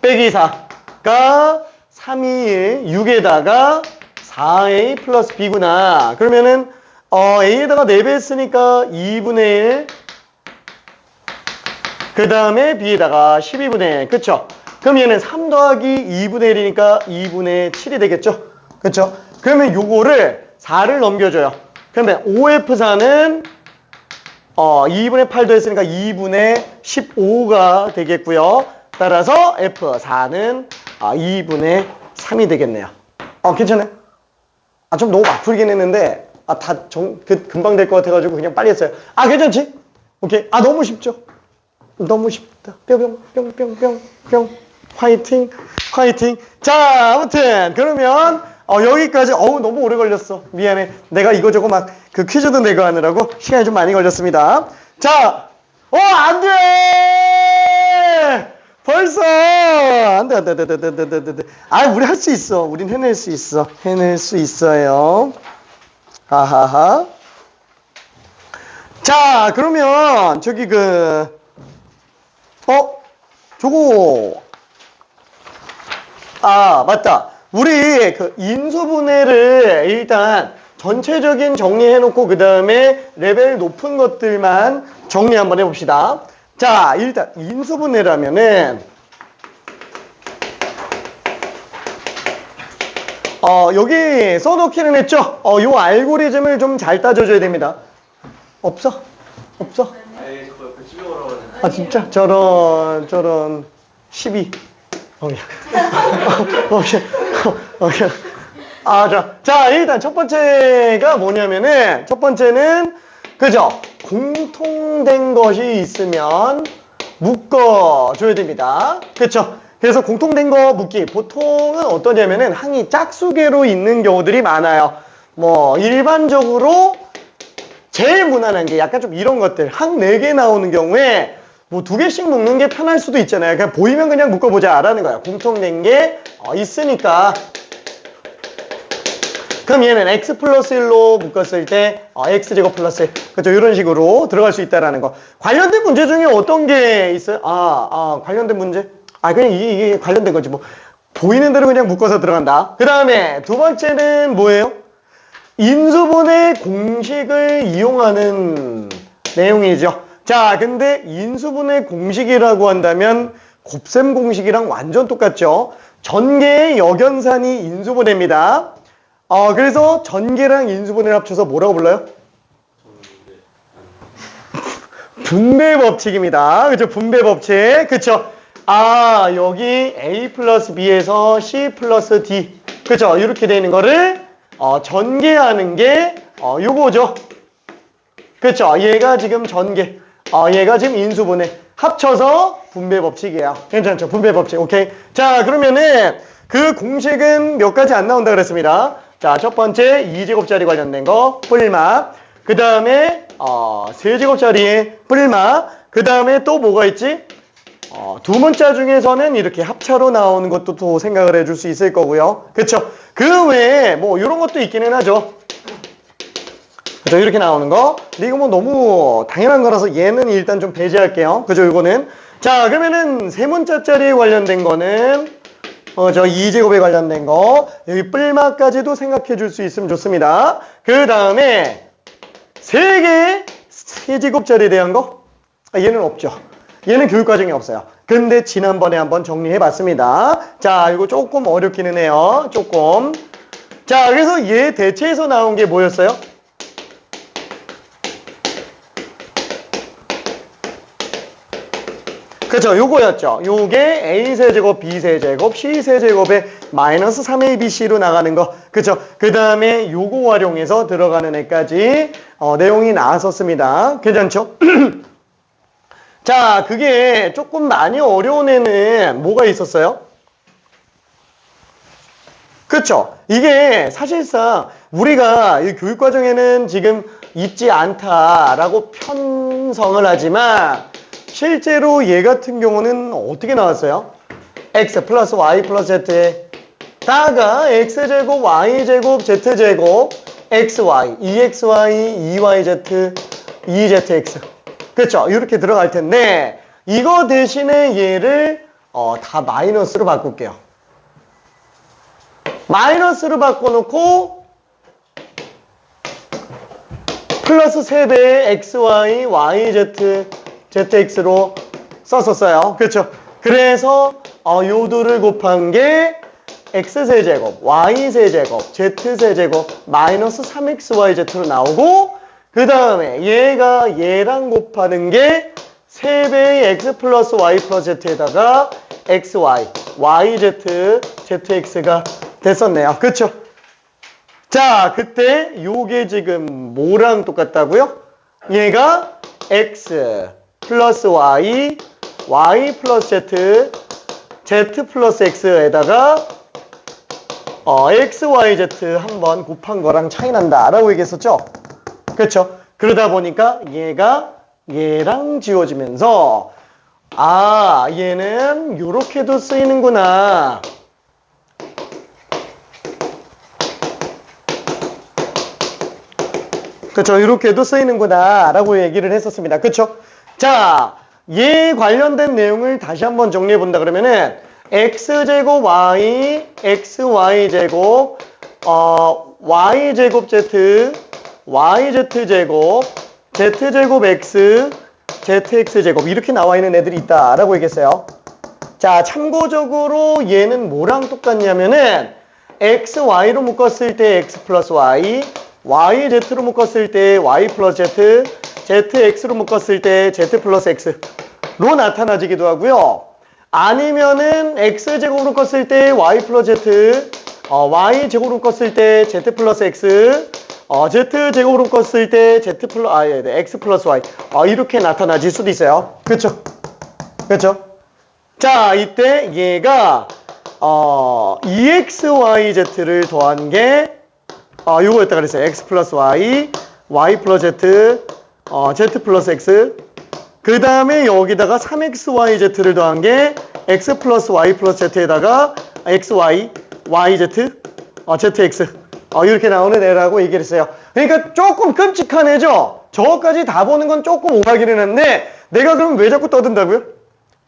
빼기 4가 3, 2, 1. 6에다가 4a 플러스 b구나. 그러면은 a에다가 4배 했으니까 2분의 1. 그 다음에 b에다가 12분의 1. 그쵸? 그럼 얘는 3 더하기 2분의 1이니까 2분의 7이 되겠죠? 그쵸? 그러면 요거를 4를 넘겨줘요. 그러면 5f4는 2분의 8 더했으니까 2분의 15가 되겠고요. 따라서 f4는 2분의 3이 되겠네요. 괜찮아요? 좀 너무 막 풀긴 했는데, 금방 될 것 같아가지고 그냥 빨리 했어요. 괜찮지? 오케이. 너무 쉽죠? 너무 쉽다. 뿅뿅뿅뿅뿅뿅. 화이팅. 자, 아무튼, 그러면, 여기까지, 너무 오래 걸렸어. 미안해. 내가 이거저거 막, 퀴즈도 내고 하느라고 시간이 좀 많이 걸렸습니다. 자, 안 돼! 벌써! 안 돼. 우리 할 수 있어. 우린 해낼 수 있어. 해낼 수 있어요. 하하하. 자, 그러면, 저거. 맞다. 우리 인수분해를 일단 전체적인 정리해놓고 그 다음에 레벨 높은 것들만 정리 한번 해봅시다. 자, 일단 인수분해라면은 여기 써놓기는 했죠? 요 알고리즘을 좀 잘 따져줘야 됩니다. 없어? 아예 저 옆에 아 진짜? 저런 12. 오케이. 오케이. 자, 일단 첫 번째가 뭐냐면은, 첫 번째는, 그죠? 공통된 것이 있으면 묶어줘야 됩니다. 그쵸? 그래서 공통된 거 묶기. 보통은 어떠냐면은 항이 짝수개로 있는 경우들이 많아요. 뭐, 일반적으로 제일 무난한 게 약간 좀 이런 것들. 항 4개 나오는 경우에 뭐 2개씩 묶는 게 편할 수도 있잖아요. 그냥 보이면 그냥 묶어보자 라는 거야. 공통된 게 있으니까. 그럼 얘는 x 플러스 1로 묶었을 때 x제곱 플러스 1. 그렇죠? 이런 식으로 들어갈 수 있다라는 거. 관련된 문제 중에 어떤 게 있어요? 관련된 문제? 그냥 이게 관련된 거지 뭐. 보이는 대로 그냥 묶어서 들어간다. 그 다음에 두 번째는 뭐예요? 인수분해 공식을 이용하는 내용이죠. 자, 근데 인수분해 공식이라고 한다면 곱셈 공식이랑 완전 똑같죠. 전개의 역연산이 인수분해입니다. 그래서 전개랑 인수분해를 합쳐서 뭐라고 불러요? 분배 법칙입니다. 그죠? 분배 법칙. 그쵸? 여기 A 플러스 B에서 C 플러스 D. 그쵸? 이렇게 되어 있는 거를 전개하는 게 요거죠. 그쵸? 얘가 지금 전개. 얘가 지금 인수분해. 합쳐서 분배 법칙이에요. 괜찮죠? 분배 법칙. 오케이. 자, 그러면은 그 공식은 몇 가지 안 나온다 그랬습니다. 자, 첫 번째 2제곱짜리 관련된 거 뿔마. 그 다음에 3제곱짜리의 뿔마. 그 다음에 또 뭐가 있지? 두 문자 중에서는 이렇게 합차로 나오는 것도 또 생각을 해줄 수 있을 거고요. 그쵸? 그 외에 뭐 이런 것도 있기는 하죠. 그죠? 이렇게 나오는 거. 근데 이거 뭐 너무 당연한 거라서 얘는 일단 좀 배제할게요. 그죠? 이거는. 자, 그러면은 세 문자짜리 관련된 거는 저 2제곱에 관련된 거, 여기 뿔마까지도 생각해 줄 수 있으면 좋습니다. 그 다음에 3제곱짜리에 대한 거? 얘는 없죠. 얘는 교육과정이 없어요. 근데 지난번에 한번 정리해 봤습니다. 자, 이거 조금 어렵기는 해요. 조금. 자, 그래서 얘 대체에서 나온 게 뭐였어요? 그쵸, 요거였죠. 요게 A세제곱, B세제곱, C세제곱에 마이너스 3ABC로 나가는 거. 그쵸. 그 다음에 요거 활용해서 들어가는 애까지 내용이 나왔었습니다. 괜찮죠? 자, 그게 조금 많이 어려운 애는 뭐가 있었어요? 그쵸. 이게 사실상 우리가 이 교육과정에는 지금 있지 않다라고 편성을 하지만 실제로 얘 같은 경우는 어떻게 나왔어요? x 플러스 y 플러스 z 다가 x제곱 y제곱 z제곱 xy 2xy 2yz 2zx 그렇죠? 이렇게 들어갈 텐데 이거 대신에 얘를 다 마이너스로 바꿀게요. 마이너스로 바꿔놓고 플러스 3배의 xy yz zx로 썼었어요. 그렇죠? 그래서 요도를 곱한 게 x세제곱, y세제곱, z세제곱, 마이너스 3xyz로 나오고 그 다음에 얘가 얘랑 곱하는 게 3배의 x 플러스 y 플러스 z에다가 xy, yz, zx가 됐었네요. 그렇죠? 자, 그때 요게 지금 뭐랑 똑같다고요? 얘가 x 플러스 y, y 플러스 z, z 플러스 x에다가 x, y, z 한번 곱한 거랑 차이 난다 라고 얘기했었죠? 그렇죠? 그러다 보니까 얘가 얘랑 지워지면서 얘는 요렇게도 쓰이는구나. 그렇죠? 이렇게도 쓰이는구나 라고 얘기를 했었습니다. 그렇죠? 자, 얘 관련된 내용을 다시 한번 정리해 본다 그러면은 x제곱 y, xy제곱, y제곱 z, yz제곱, z제곱 x, zx제곱 이렇게 나와 있는 애들이 있다라고 얘기했어요. 자, 참고적으로 얘는 뭐랑 똑같냐면은 x, y로 묶었을 때 x 플러스 y, YZ로 묶었을 때 Y 플러스 Z, ZX로 묶었을 때 Z 플러스 X로 나타나지기도 하고요. 아니면은 X제곱으로 묶었을 때 Y 플러스 Z, Y제곱으로 묶었을 때 Z 플러스 X, Z제곱으로 묶었을 때 X 플러스 Y. 이렇게 나타나질 수도 있어요. 그쵸? 그쵸? 자, 이때 얘가, EXYZ를 더한 게, 요거였다 그랬어요. X 플러스 Y, Y 플러스 Z, Z 플러스 X. 그 다음에 여기다가 3XYZ를 더한 게 X 플러스 Y 플러스 Z에다가 XY, YZ, ZX. 이렇게 나오는 애라고 얘기를 했어요. 그러니까 조금 끔찍한 애죠? 저거까지 다 보는 건 조금 오바기는 한데, 내가 그럼 왜 자꾸 떠든다고요?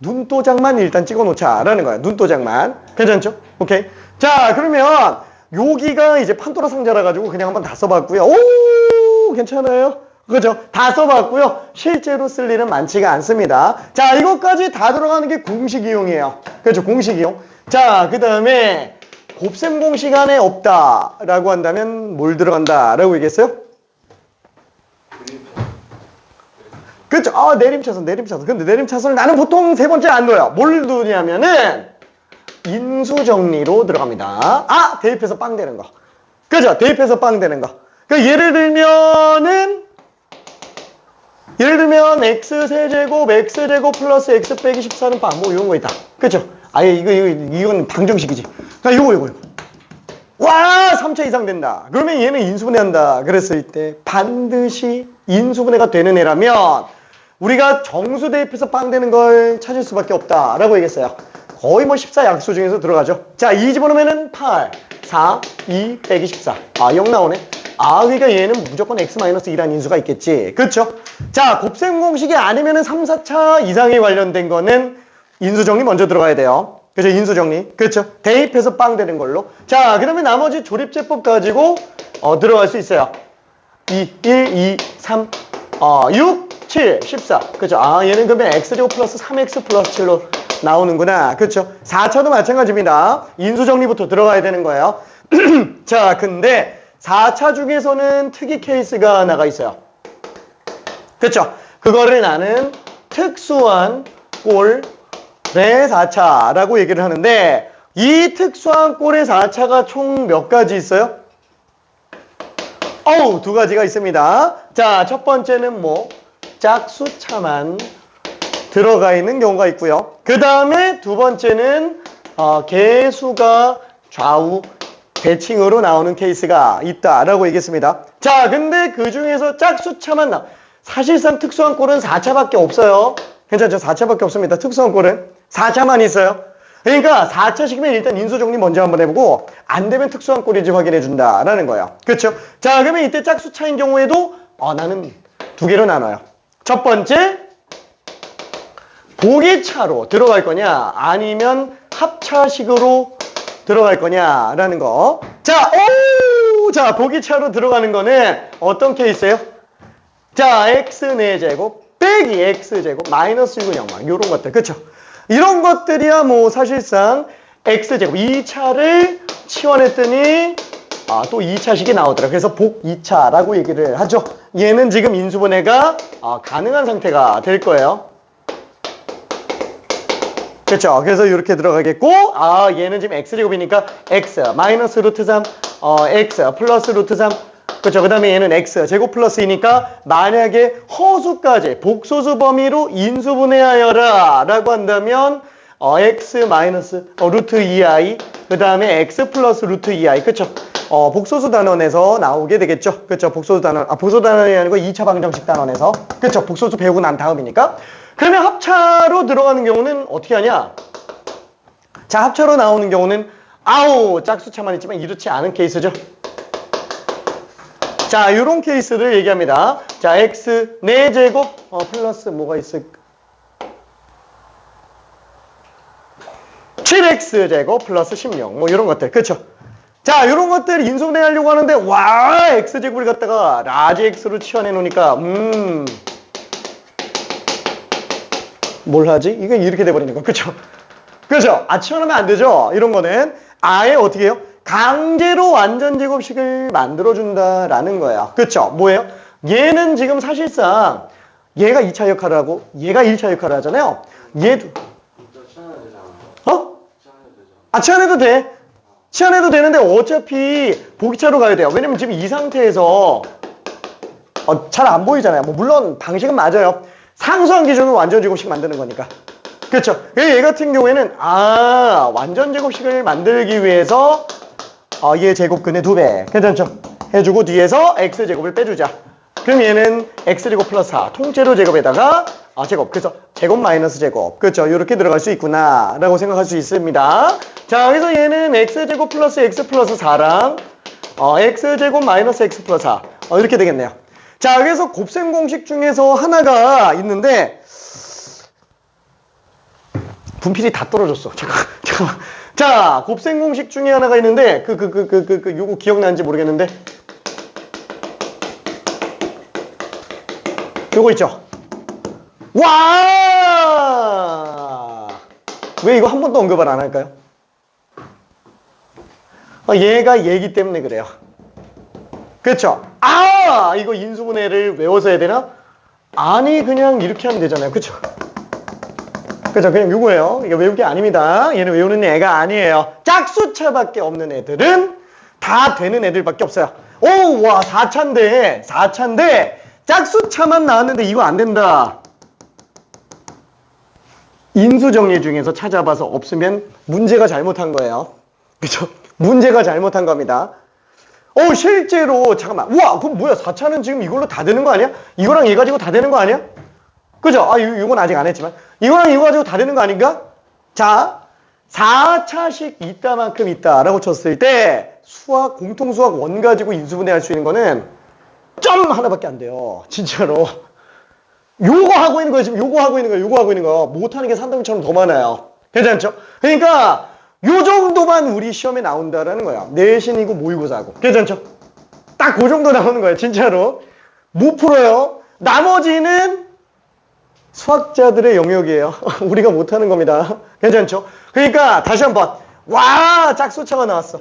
눈도장만 일단 찍어 놓자라는 거야. 눈도장만. 괜찮죠? 오케이. 자, 그러면 여기가 이제 판도라 상자라 가지고 그냥 한번 다 써봤고요. 오, 괜찮아요? 그죠? 다 써봤고요. 실제로 쓸 일은 많지가 않습니다. 자, 이것까지 다 들어가는 게 공식 이용이에요. 그렇죠? 공식 이용. 자, 그 다음에 곱셈 공식 안에 없다라고 한다면 뭘 들어간다라고 얘기했어요? 그렇죠? 내림차선. 근데 내림차선을 나는 보통 세 번째 안 넣어요. 뭘 두냐면은 인수정리로 들어갑니다. 대입해서 빵 되는 거. 그죠? 대입해서 빵 되는 거. 그러니까 예를 들면 X세제곱, X제곱 플러스 X 빼기 14는 빵. 뭐 이런 거 있다. 그죠? 이건 방정식이지. 그러니까 요거. 와, 3차 이상 된다. 그러면 얘는 인수분해한다. 그랬을 때 반드시 인수분해가 되는 애라면 우리가 정수 대입해서 빵 되는 걸 찾을 수밖에 없다라고 얘기했어요. 거의 뭐 14 약수 중에서 들어가죠. 자, 2 집어넣으면은 8, 4, 2 빼기 14. 0 나오네. 그러니까 얘는 무조건 X-2라는 인수가 있겠지. 그렇죠? 자, 곱셈 공식이 아니면은 3, 4차 이상에 관련된 거는 인수정리 먼저 들어가야 돼요. 그죠? 인수정리. 그렇죠? 대입해서 빵 되는 걸로. 자, 그러면 나머지 조립제법 가지고 들어갈 수 있어요. 2, 1, 2, 3, 6, 7, 14. 그죠? 얘는 그러면 X제곱 플러스 3X 플러스 7로 나오는구나. 그렇죠? 4차도 마찬가지입니다. 인수정리부터 들어가야 되는 거예요. 자, 근데 4차 중에서는 특이 케이스가 나가 있어요. 그렇죠? 그거를 나는 특수한 꼴의 4차라고 얘기를 하는데, 이 특수한 꼴의 4차가 총 몇 가지 있어요? 2가지가 있습니다. 자, 첫 번째는 짝수차만 들어가 있는 경우가 있고요. 그 다음에 두 번째는 개수가 좌우 대칭으로 나오는 케이스가 있다라고 얘기했습니다. 자, 근데 그 중에서 짝수차만 사실상 특수한 꼴은 4차밖에 없어요. 괜찮죠? 4차밖에 없습니다. 특수한 꼴은 4차만 있어요. 그러니까 4차식이면 일단 인수정리 먼저 한번 해보고 안 되면 특수한 꼴인지 확인해 준다라는 거예요. 그렇죠? 자, 그러면 이때 짝수차인 경우에도 나는 두 개로 나눠요. 첫 번째, 보기차로 들어갈 거냐 아니면 합차식으로 들어갈 거냐라는 거. 자, 보기차로 들어가는 거는 어떤 케이스예요? 자, X 4제곱 빼기 X제곱 마이너스 6은 0만 이런 것들. 그쵸? 이런 것들이야 사실상 X제곱 2차를 치환했더니 또 2차식이 나오더라. 그래서 복 2차라고 얘기를 하죠. 얘는 지금 인수분해가 가능한 상태가 될 거예요. 그렇죠? 그래서 이렇게 들어가겠고, 얘는 지금 X제곱이니까 X 마이너스 루트 3, X 플러스 루트 3. 그렇죠? 그 다음에 얘는 X 제곱 플러스이니까 만약에 허수까지 복소수 범위로 인수분해하여라 라고 한다면 X 마이너스 루트 2i 그 다음에 X 플러스 루트 2i. 그쵸? 복소수 단원에서 나오게 되겠죠? 그쵸? 복소수 단원, 복소수 단원이 아니고 2차 방정식 단원에서. 그쵸? 복소수 배우고 난 다음이니까. 그러면 합차로 들어가는 경우는 어떻게 하냐? 자, 합차로 나오는 경우는 짝수차만 있지만 이렇지 않은 케이스죠. 자, 요런 케이스를 얘기합니다. 자, X 4제곱 플러스 뭐가 있을까? 7X제곱 플러스 16 요런 것들. 그쵸? 자, 요런 것들 인수분해 하려고 하는데 X제곱을 갖다가 라지 X로 치환해 놓으니까 뭘 하지? 이게 이렇게 돼버리는 거. 그쵸? 그죠? 치환하면 안 되죠? 이런 거는 아예 어떻게 해요? 강제로 완전 제곱식을 만들어준다라는 거예요. 그쵸? 뭐예요? 얘는 지금 사실상 얘가 2차 역할을 하고 얘가 1차 역할을 하잖아요. 얘도 치환해도 되지 않아요? 어? 치환해도 되죠. 아, 치환해도 돼. 치환해도 되는데 어차피 보기차로 가야 돼요. 왜냐면 지금 이 상태에서 잘 안 보이잖아요. 뭐 물론 방식은 맞아요. 상수한 기준으로 완전 제곱식 만드는 거니까. 그렇죠. 얘 같은 경우에는 완전 제곱식을 만들기 위해서 얘 제곱근의 2배. 괜찮죠? 해주고 뒤에서 x제곱을 빼주자. 그럼 얘는 x제곱 플러스 4 통째로 제곱에다가 제곱. 그래서 제곱 마이너스 제곱. 그렇죠. 이렇게 들어갈 수 있구나 라고 생각할 수 있습니다. 자, 그래서 얘는 x제곱 플러스 x 플러스 4랑 x제곱 마이너스 x 플러스 4 이렇게 되겠네요. 자, 그래서 곱셈 공식 중에서 하나가 있는데 분필이 다 떨어졌어. 잠깐만. 자, 곱셈 공식 중에 하나가 있는데 요거 기억나는지 모르겠는데 요거 있죠? 와! 왜 이거 한 번도 언급을 안 할까요? 얘가 얘기 때문에 그래요. 그렇죠? 이거 인수분해를 외워서 해야 되나? 아니, 그냥 이렇게 하면 되잖아요. 그렇죠? 그죠? 그냥 요거예요. 이거 외울 게 아닙니다. 얘는 외우는 애가 아니에요. 짝수차밖에 없는 애들은 다 되는 애들밖에 없어요. 오, 와, 4차인데 짝수차만 나왔는데 이거 안 된다. 인수정리 중에서 찾아봐서 없으면 문제가 잘못한 거예요. 그죠? 문제가 잘못한 겁니다. 실제로 잠깐만. 우와, 그럼 뭐야? 4차는 지금 이걸로 다 되는 거 아니야? 이거랑 얘 가지고 다 되는 거 아니야? 그죠? 이건 아직 안 했지만 이거랑 이거 가지고 다 되는 거 아닌가? 자, 4차식 이따만큼 있다라고 쳤을 때 공통수학 원 가지고 인수분해할 수 있는 거는 점 하나밖에 안 돼요. 진짜로. 요거 하고 있는 거예요. 지금 요거 하고 있는 거. 못하는 게 산더미처럼 더 많아요. 괜찮죠? 그러니까 요 정도만 우리 시험에 나온다라는 거야. 내신이고 모의고사고. 괜찮죠? 딱 그 정도 나오는 거예요. 진짜로. 못 풀어요. 나머지는 수학자들의 영역이에요. 우리가 못하는 겁니다. 괜찮죠? 그러니까 다시 한번. 와, 짝수차가 나왔어.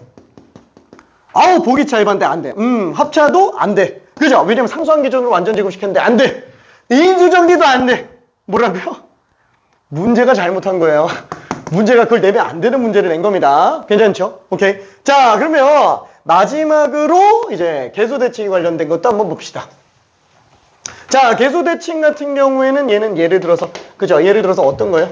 보기차 해봤는데 안 돼. 합차도 안 돼. 그죠? 왜냐면 상수한 기준으로 완전 제곱시켰는데 안 돼. 인수정리도 안 돼. 뭐라고요? 문제가 잘못한 거예요. 문제가 그걸 내면 안 되는 문제를 낸 겁니다. 괜찮죠? 오케이. 자, 그러면 마지막으로 이제 개수대칭이 관련된 것도 한번 봅시다. 자, 개수대칭 같은 경우에는 얘는 예를 들어서, 그죠? 예를 들어서 어떤 거예요?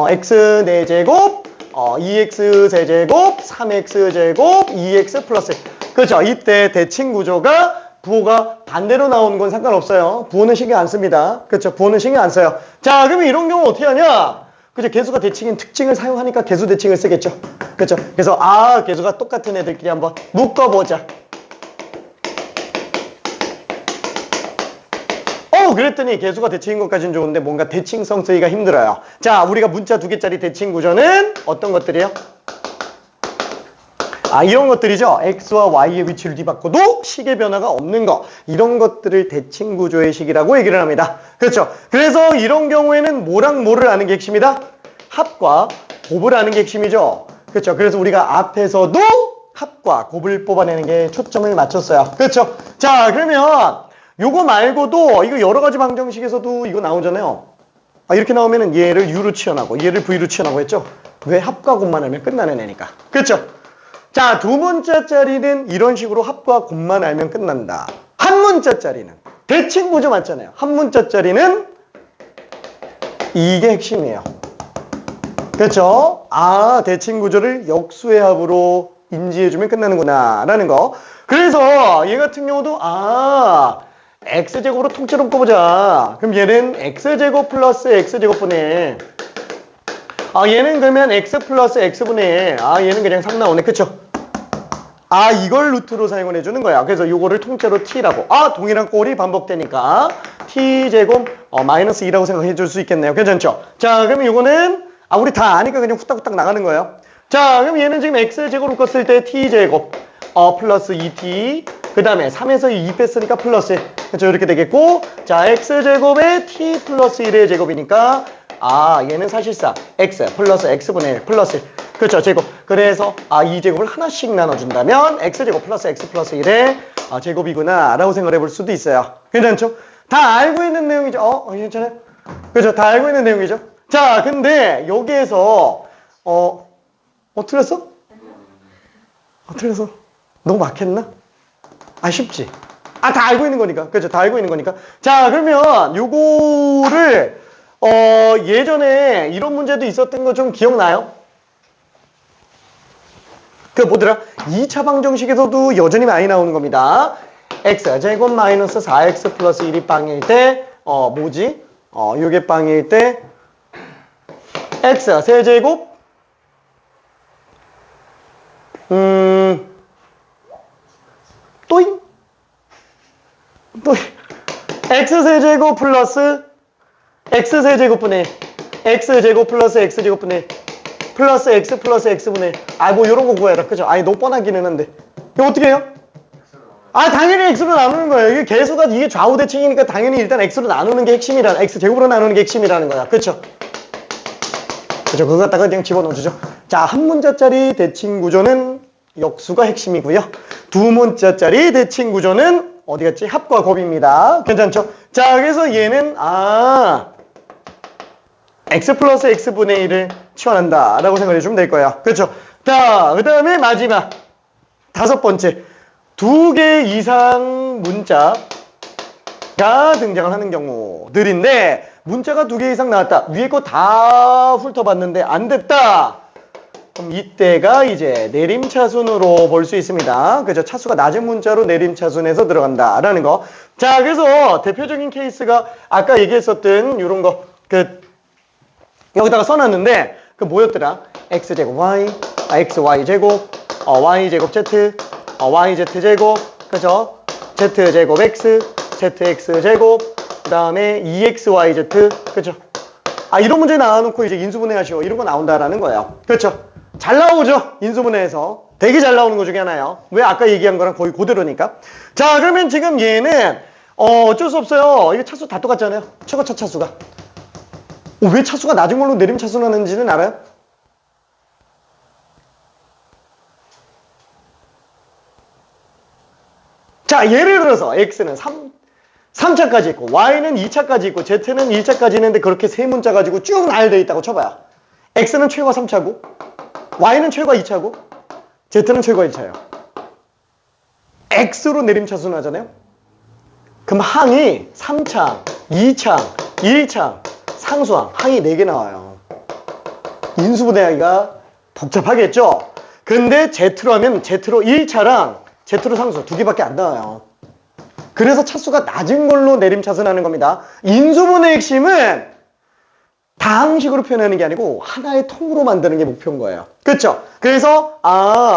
x 4제곱, 2x 세제곱, 3x 제곱, 2x 플러스. 그죠? 이때 대칭 구조가 부호가 반대로 나오는 건 상관없어요. 부호는 신경 안 씁니다. 그렇죠? 부호는 신경 안 써요. 자, 그러면 이런 경우 어떻게 하냐? 그죠? 개수가 대칭인 특징을 사용하니까 개수 대칭을 쓰겠죠. 그렇죠? 그래서 개수가 똑같은 애들끼리 한번 묶어보자. 그랬더니 개수가 대칭인 것까지는 좋은데 뭔가 대칭성 쓰기가 힘들어요. 자, 우리가 문자 2개짜리 대칭 구조는 어떤 것들이에요? 이런 것들이죠. x와 y의 위치를 뒤바꿔도 식의 변화가 없는 거. 이런 것들을 대칭 구조의 식이라고 얘기를 합니다. 그렇죠? 그래서 이런 경우에는 뭐랑 뭐를 아는 게 핵심이다? 합과 곱을 아는 게 핵심이죠. 그렇죠? 그래서 우리가 앞에서도 합과 곱을 뽑아내는 게 초점을 맞췄어요. 그렇죠? 자, 그러면 요거 말고도 이거 여러 가지 방정식에서도 이거 나오잖아요. 이렇게 나오면은 얘를 u로 치환하고 얘를 v로 치환하고 했죠? 왜? 합과 곱만 알면 끝나는 애니까. 그렇죠? 자, 두 문자짜리는 이런 식으로 합과 곱만 알면 끝난다. 한 문자짜리는 대칭 구조 맞잖아요. 한 문자짜리는 이게 핵심이에요. 그렇죠? 대칭 구조를 역수의 합으로 인지해주면 끝나는구나 라는 거. 그래서 얘 같은 경우도 x제곱으로 통째로 묶어보자. 그럼 얘는 x제곱 플러스 x제곱분의 얘는 그러면 x 플러스 x분의 얘는 그냥 3 나오네. 그쵸? 이걸 루트로 사용을 해주는 거야. 그래서 요거를 통째로 t라고. 동일한 꼴이 반복되니까 t제곱 마이너스 2라고 생각해 줄 수 있겠네요. 괜찮죠? 자, 그러면 요거는 우리 다 아니까 그냥 후딱후딱 나가는 거예요. 자, 그럼 얘는 지금 x제곱으로 껐을 때 t제곱 플러스 2t 그 다음에 3에서 2 뺐으니까 플러스 1. 그렇죠? 이렇게 되겠고, 자, x제곱에 t 플러스 1의 제곱이니까 얘는 사실상 x 플러스 x분의 1 플러스 1. 그렇죠. 제곱. 그래서 이 제곱을 하나씩 나눠준다면 x제곱 플러스 x 플러스 1의 제곱이구나 라고 생각을 해볼 수도 있어요. 괜찮죠? 다 알고 있는 내용이죠. 괜찮아요? 그렇죠. 다 알고 있는 내용이죠. 자, 근데 여기에서 틀렸어? 틀렸어. 너무 막혔나? 쉽지. 다 알고 있는 거니까. 그렇죠. 다 알고 있는 거니까. 자, 그러면 요거를 예전에 이런 문제도 있었던 거 좀 기억나요? 그 뭐더라? 2차 방정식에서도 여전히 많이 나오는 겁니다. x제곱 마이너스 4x 플러스 1이 빵일 때 뭐지? 요게 빵일 때 x 세제곱 또잉 x세제곱 플러스 x세제곱분의 x제곱 플러스 x제곱분의 플러스 x 플러스 x분의 뭐 요런 거 구해라. 그죠? 너무 뻔하기는 한데 이거 어떻게 해요? 당연히 x로 나누는 거예요. 이게 개수가 이게 좌우 대칭이니까 당연히 일단 x로 나누는 게 핵심이라는 x제곱으로 나누는 게 핵심이라는 거야. 그쵸? 그죠? 그거 갖다가 그냥 집어넣어주죠. 자, 한 문자짜리 대칭 구조는 역수가 핵심이고요. 두 문자짜리 대칭 구조는 어디 갔지? 합과 곱입니다. 괜찮죠? 자, 그래서 얘는 x 플러스 x분의 1을 치환한다 라고 생각해 주면 될 거야. 그렇죠? 자, 그 다음에 마지막 5번째, 2개 이상 문자가 등장을 하는 경우들인데, 문자가 2개 이상 나왔다. 위에 거 다 훑어봤는데 안 됐다. 그럼 이때가 이제 내림차순으로 볼 수 있습니다. 그죠? 차수가 낮은 문자로 내림차순에서 들어간다 라는 거. 자, 그래서 대표적인 케이스가 아까 얘기했었던 이런 거 여기다가 써놨는데 뭐였더라? x제곱 y, xy제곱, y제곱 z, yz제곱, 그죠? z제곱 x, zx제곱, 그 다음에 2xyz, 그죠? 이런 문제 나와놓고 이제 인수분해하시오 이런 거 나온다라는 거예요. 그렇죠? 잘 나오죠? 인수분해에서 되게 잘 나오는 거 중에 하나예요. 왜? 아까 얘기한 거랑 거의 그대로니까. 자, 그러면 지금 얘는 어쩔 수 없어요. 이게 차수 다 똑같잖아요. 최고차 차수가. 왜 차수가 낮은 걸로 내림 차수를 하는지는 알아요? 자, 예를 들어서 x는 3차까지 있고 y는 2차까지 있고 z는 1차까지 있는데 그렇게 세 문자 가지고 쭉 나열되어 있다고 쳐봐요. x는 최고가 3차고 y는 최고가 2차고 z는 최고가 1차예요. x로 내림차순 하잖아요. 그럼 항이 3창, 2창, 1창, 상수항, 항이 4개 나와요. 인수분해하기가 복잡하겠죠? 근데 Z로 하면 Z로 1차랑 Z로 상수 2개밖에 안 나와요. 그래서 차수가 낮은 걸로 내림차순하는 겁니다. 인수분해의 핵심은 다항식으로 표현하는 게 아니고 하나의 통으로 만드는 게 목표인 거예요. 그렇죠? 그래서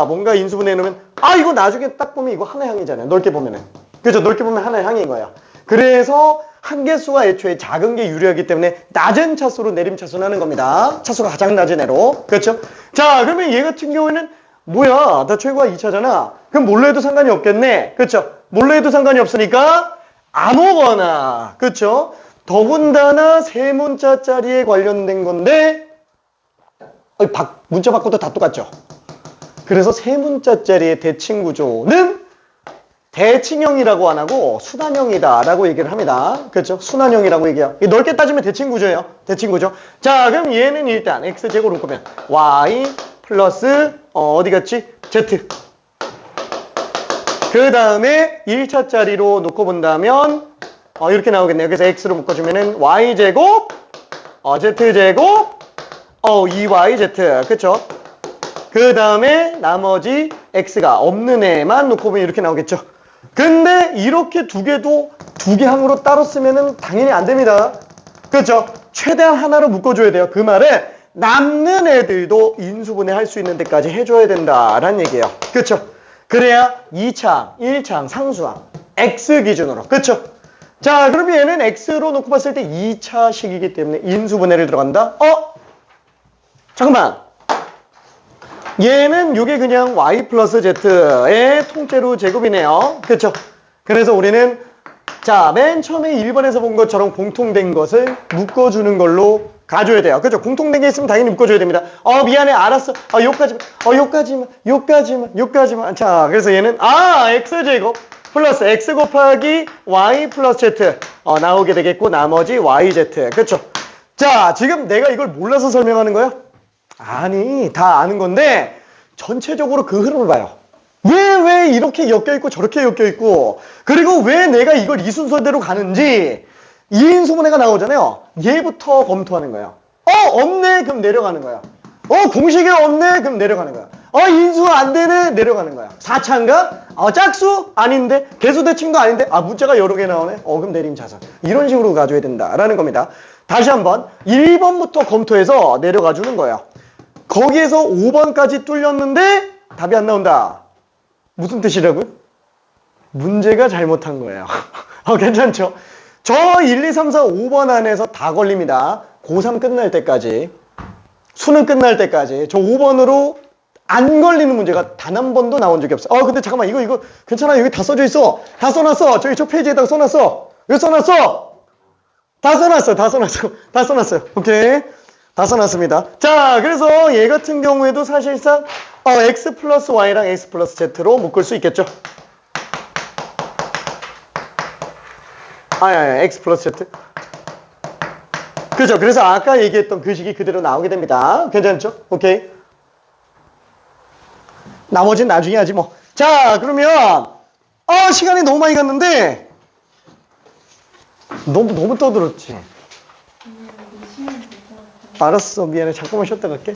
뭔가 인수분해 놓으면 이거 나중에 딱 보면 이거 하나의 항이잖아요. 넓게 보면은. 그렇죠? 넓게 보면 하나의 항인 거예요. 그래서 한계수가 애초에 작은 게 유리하기 때문에 낮은 차수로 내림차순하는 겁니다. 차수가 가장 낮은 애로. 그렇죠? 자, 그러면 얘 같은 경우에는 뭐야? 나 최고가 2차잖아. 그럼 뭘로 해도 상관이 없겠네. 그렇죠? 뭘로 해도 상관이 없으니까 아무거나. 그렇죠? 더군다나 세 문자짜리에 관련된 건데 문자 바꿔도 다 똑같죠? 그래서 세 문자짜리의 대칭 구조는 대칭형이라고 안 하고 순환형이다 라고 얘기를 합니다. 그렇죠? 순환형이라고 얘기해요. 넓게 따지면 대칭 구조예요. 대칭 구조. 자, 그럼 얘는 일단 x제곱 놓고 보면 y 플러스 어디 갔지? z. 그 다음에 1차짜리로 놓고 본다면 이렇게 나오겠네요. 그래서 x로 묶어주면은 y제곱 z제곱 2yz. 그쵸? 그 다음에 나머지 x가 없는 애만 놓고 보면 이렇게 나오겠죠. 근데 이렇게 두 개도 두 개 항으로 따로 쓰면은 당연히 안 됩니다. 그렇죠? 최대한 하나로 묶어줘야 돼요. 그 말은 남는 애들도 인수분해 할 수 있는 데까지 해줘야 된다라는 얘기예요. 그렇죠? 그래야 2창, 1창, 상수항 x 기준으로. 그렇죠? 자, 그러면 얘는 x로 놓고 봤을 때 2차식이기 때문에 인수분해를 들어간다. 잠깐만. 얘는 이게 그냥 y 플러스 z의 통째로 제곱이네요. 그렇죠? 그래서 우리는 자, 맨 처음에 1번에서 본 것처럼 공통된 것을 묶어주는 걸로 가줘야 돼요. 그죠? 공통된 게 있으면 당연히 묶어줘야 됩니다. 미안해. 알았어. 요까지만. 자, 그래서 얘는, x제곱 플러스 x 곱하기 y 플러스 z. 나오게 되겠고, 나머지 yz. 그쵸? 자, 지금 내가 이걸 몰라서 설명하는 거야? 아니, 다 아는 건데, 전체적으로 그 흐름을 봐요. 왜 이렇게 엮여있고 저렇게 엮여있고, 그리고 왜 내가 이걸 이 순서대로 가는지, 2인수분해가 나오잖아요. 얘부터 검토하는 거예요. 없네? 그럼 내려가는 거야. 공식이 없네? 그럼 내려가는 거야. 인수 안 되네? 내려가는 거야. 4차인가? 짝수? 아닌데? 개수 대칭도 아닌데? 문자가 여러 개 나오네? 그럼 내림차선. 이런 식으로 가줘야 된다라는 겁니다. 다시 한번 1번부터 검토해서 내려가 주는 거예요. 거기에서 5번까지 뚫렸는데 답이 안 나온다. 무슨 뜻이라고요? 문제가 잘못한 거예요. 괜찮죠? 저 1, 2, 3, 4, 5번 안에서 다 걸립니다. 고3 끝날 때까지. 수능 끝날 때까지. 저 5번으로 안 걸리는 문제가 단 한 번도 나온 적이 없어요. 근데 잠깐만, 이거 괜찮아. 여기 다 써져 있어. 다 써놨어. 저기 저 페이지에다가 써놨어. 왜 써놨어? 다 써놨어요. 오케이. 다 써놨습니다. 자, 그래서 얘 같은 경우에도 사실상 x 플러스 y랑 x 플러스 z로 묶을 수 있겠죠. x 플러스 z. 그죠? 그래서 아까 얘기했던 그 식이 그대로 나오게 됩니다. 괜찮죠? 오케이. 나머지는 나중에 하지 뭐. 자, 그러면 시간이 너무 많이 갔는데 너무 떠들었지. 알았어, 미안해. 잠깐만 쉬었다 갈게.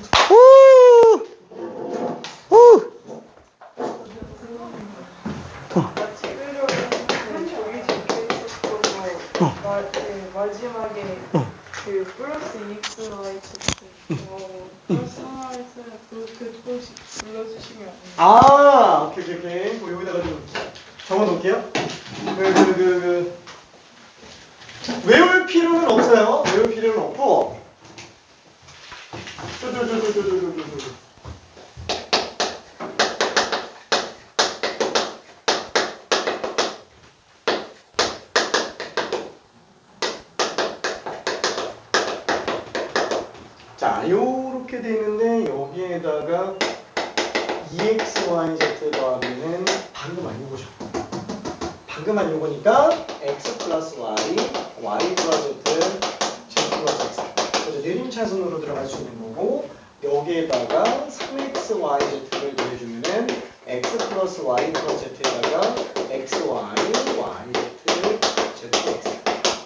마지막에 그 플러스 EX, Y, Z 플러스 하나를 쓰면 그 공식 불러주시면 안 돼요? 오케이. 여기다가 좀 적어놓을게요. 외울 필요는 없어요. 외울 필요는 없고. 자, 요렇게 돼 있는데 여기에다가 EXYZ 더하기는 방금 안 요거죠. 방금 안 요거니까 X 플러스 Y, Y 플러스 Z, Z 플러스 X. 그래서 내림차순으로 들어갈 수 있는 거고, 여기에다가 3XYZ를 더해주면은 X 플러스 Y 플러스 Z에다가 XY, YZ, ZX.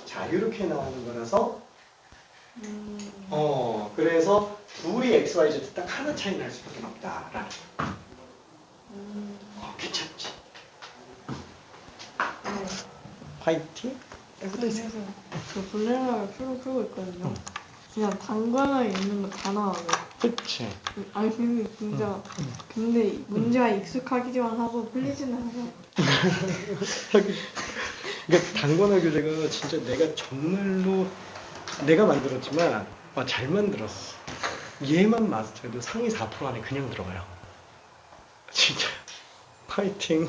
자, 이렇게 나오는 거라서 그래서 둘이 XYZ 딱 하나 차이 날 수밖에 없다라는 괜찮지? 화이팅? 그래서 저 블랙락을 풀고 있거든요. 그냥 단관에 있는 거 다 나와요. 그치. 아니 근데 진짜 근데 문제가 익숙하기만 하고 풀리지는 않아요. 그러니까 단권화 교재가 진짜 내가 정말로 내가 만들었지만 잘 만들었어. 얘만 마스터해도 상위 4% 안에 그냥 들어가요. 진짜. 화이팅.